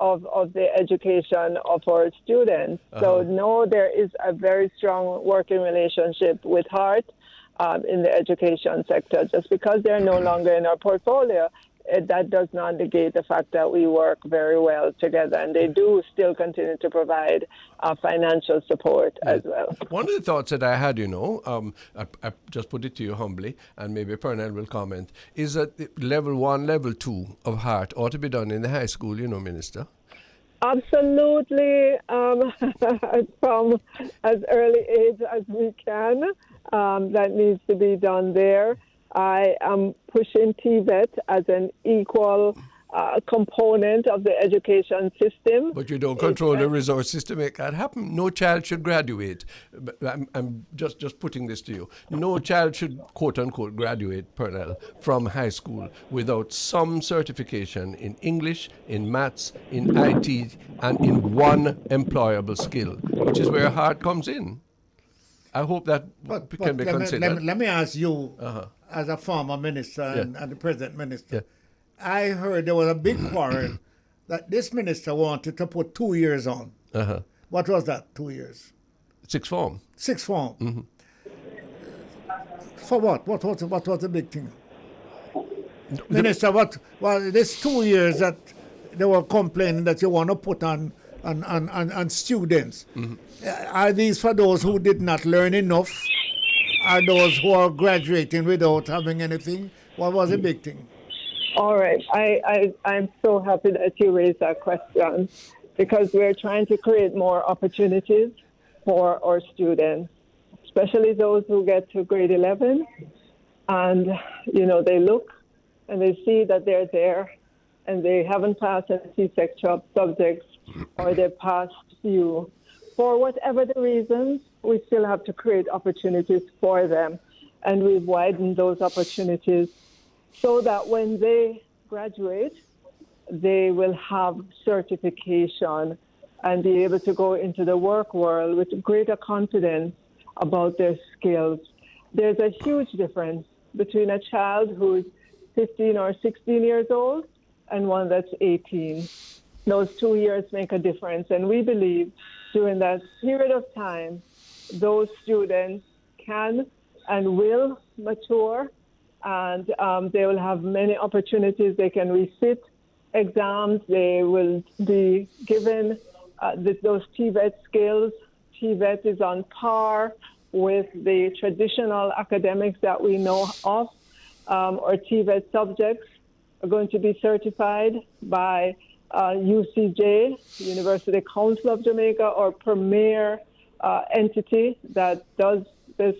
of the education of our students. So, no, there is a very strong working relationship with HEART. In the education sector. Just because they're no longer in our portfolio, that does not negate the fact that we work very well together, and they do still continue to provide financial support as well. One of the thoughts that I had, I just put it to you humbly, and maybe Pearnel will comment, is that level 1, level 2 of HEART ought to be done in the high school, Minister. Absolutely, from as early age as we can. That needs to be done there. I am pushing TVET as an equal component of the education system. But you don't control the resources to make that happen. No child should graduate. I'm just putting this to you. No child should, quote unquote, graduate, Pearnel, from high school without some certification in English, in maths, in IT, and in one employable skill, which is where HEART comes in. I hope that can be considered. Let me ask you, as a former minister and the present minister, I heard there was a big quarrel that this minister wanted to put 2 years on. What was that, 2 years? Sixth form. Sixth form. Mm-hmm. For what? What was the big thing? Minister, this 2 years that they were complaining that you want to put on students. Are these for those who did not learn enough? Are those who are graduating without having anything? What was the big thing? All right. I'm so happy that you raised that question, because we're trying to create more opportunities for our students, especially those who get to grade 11. And, they look and they see that they're there and they haven't passed any C-section subjects, or they've passed few. For whatever the reasons, we still have to create opportunities for them. And we've widened those opportunities so that when they graduate, they will have certification and be able to go into the work world with greater confidence about their skills. There's a huge difference between a child who's 15 or 16 years old and one that's 18. Those 2 years make a difference. And we believe during that period of time, those students can and will mature, and they will have many opportunities. They can resit exams. They will be given those TVET skills. TVET is on par with the traditional academics that we know of. Or TVET subjects are going to be certified by UCJ, University Council of Jamaica, or premier entity that does this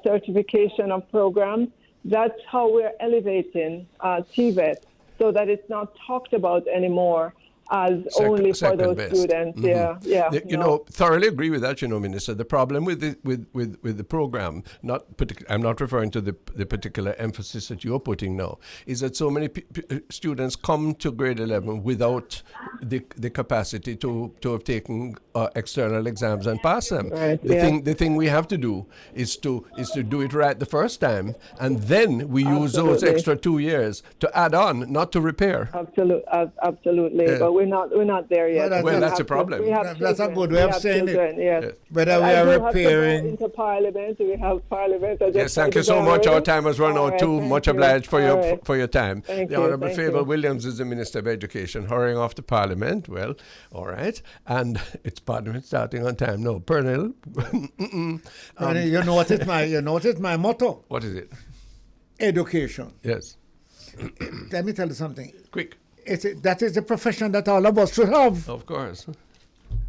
certification of programs. That's how we're elevating TVET, so that it's not talked about anymore as only for those best students. Thoroughly agree with that, Minister. The problem with the program, I'm not referring to the particular emphasis that you're putting now, is that so many students come to grade 11 without the capacity to have taken external exams and pass them. Right, the thing we have to do is to do it right the first time, and then we use those extra 2 years to add on, not to repair. Absolutely. But we're not there yet. That's a problem. That's a good way of saying it. Yes. Whether we are repairing. Into Parliament, we have Parliament. Yes, thank you so much. Our time has run out too. Much obliged for your time. The Honourable Fayval Williams is the Minister of Education, hurrying off to Parliament. Well, all right, and it's Parliament starting on time. No, Pearnel. You know what is my motto? What is it? Education. Yes. Let me tell you something. Quick. That is the profession that all of us should have. Of course.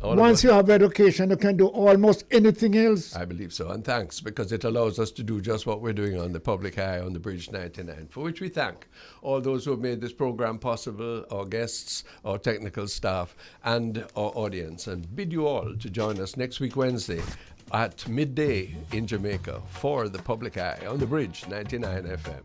Once you have education, you can do almost anything else. I believe so. And thanks, because it allows us to do just what we're doing on the public eye on the Bridge 99, for which we thank all those who have made this program possible, our guests, our technical staff, and our audience, and bid you all to join us next week, Wednesday, at midday in Jamaica for the public eye on the Bridge 99 FM.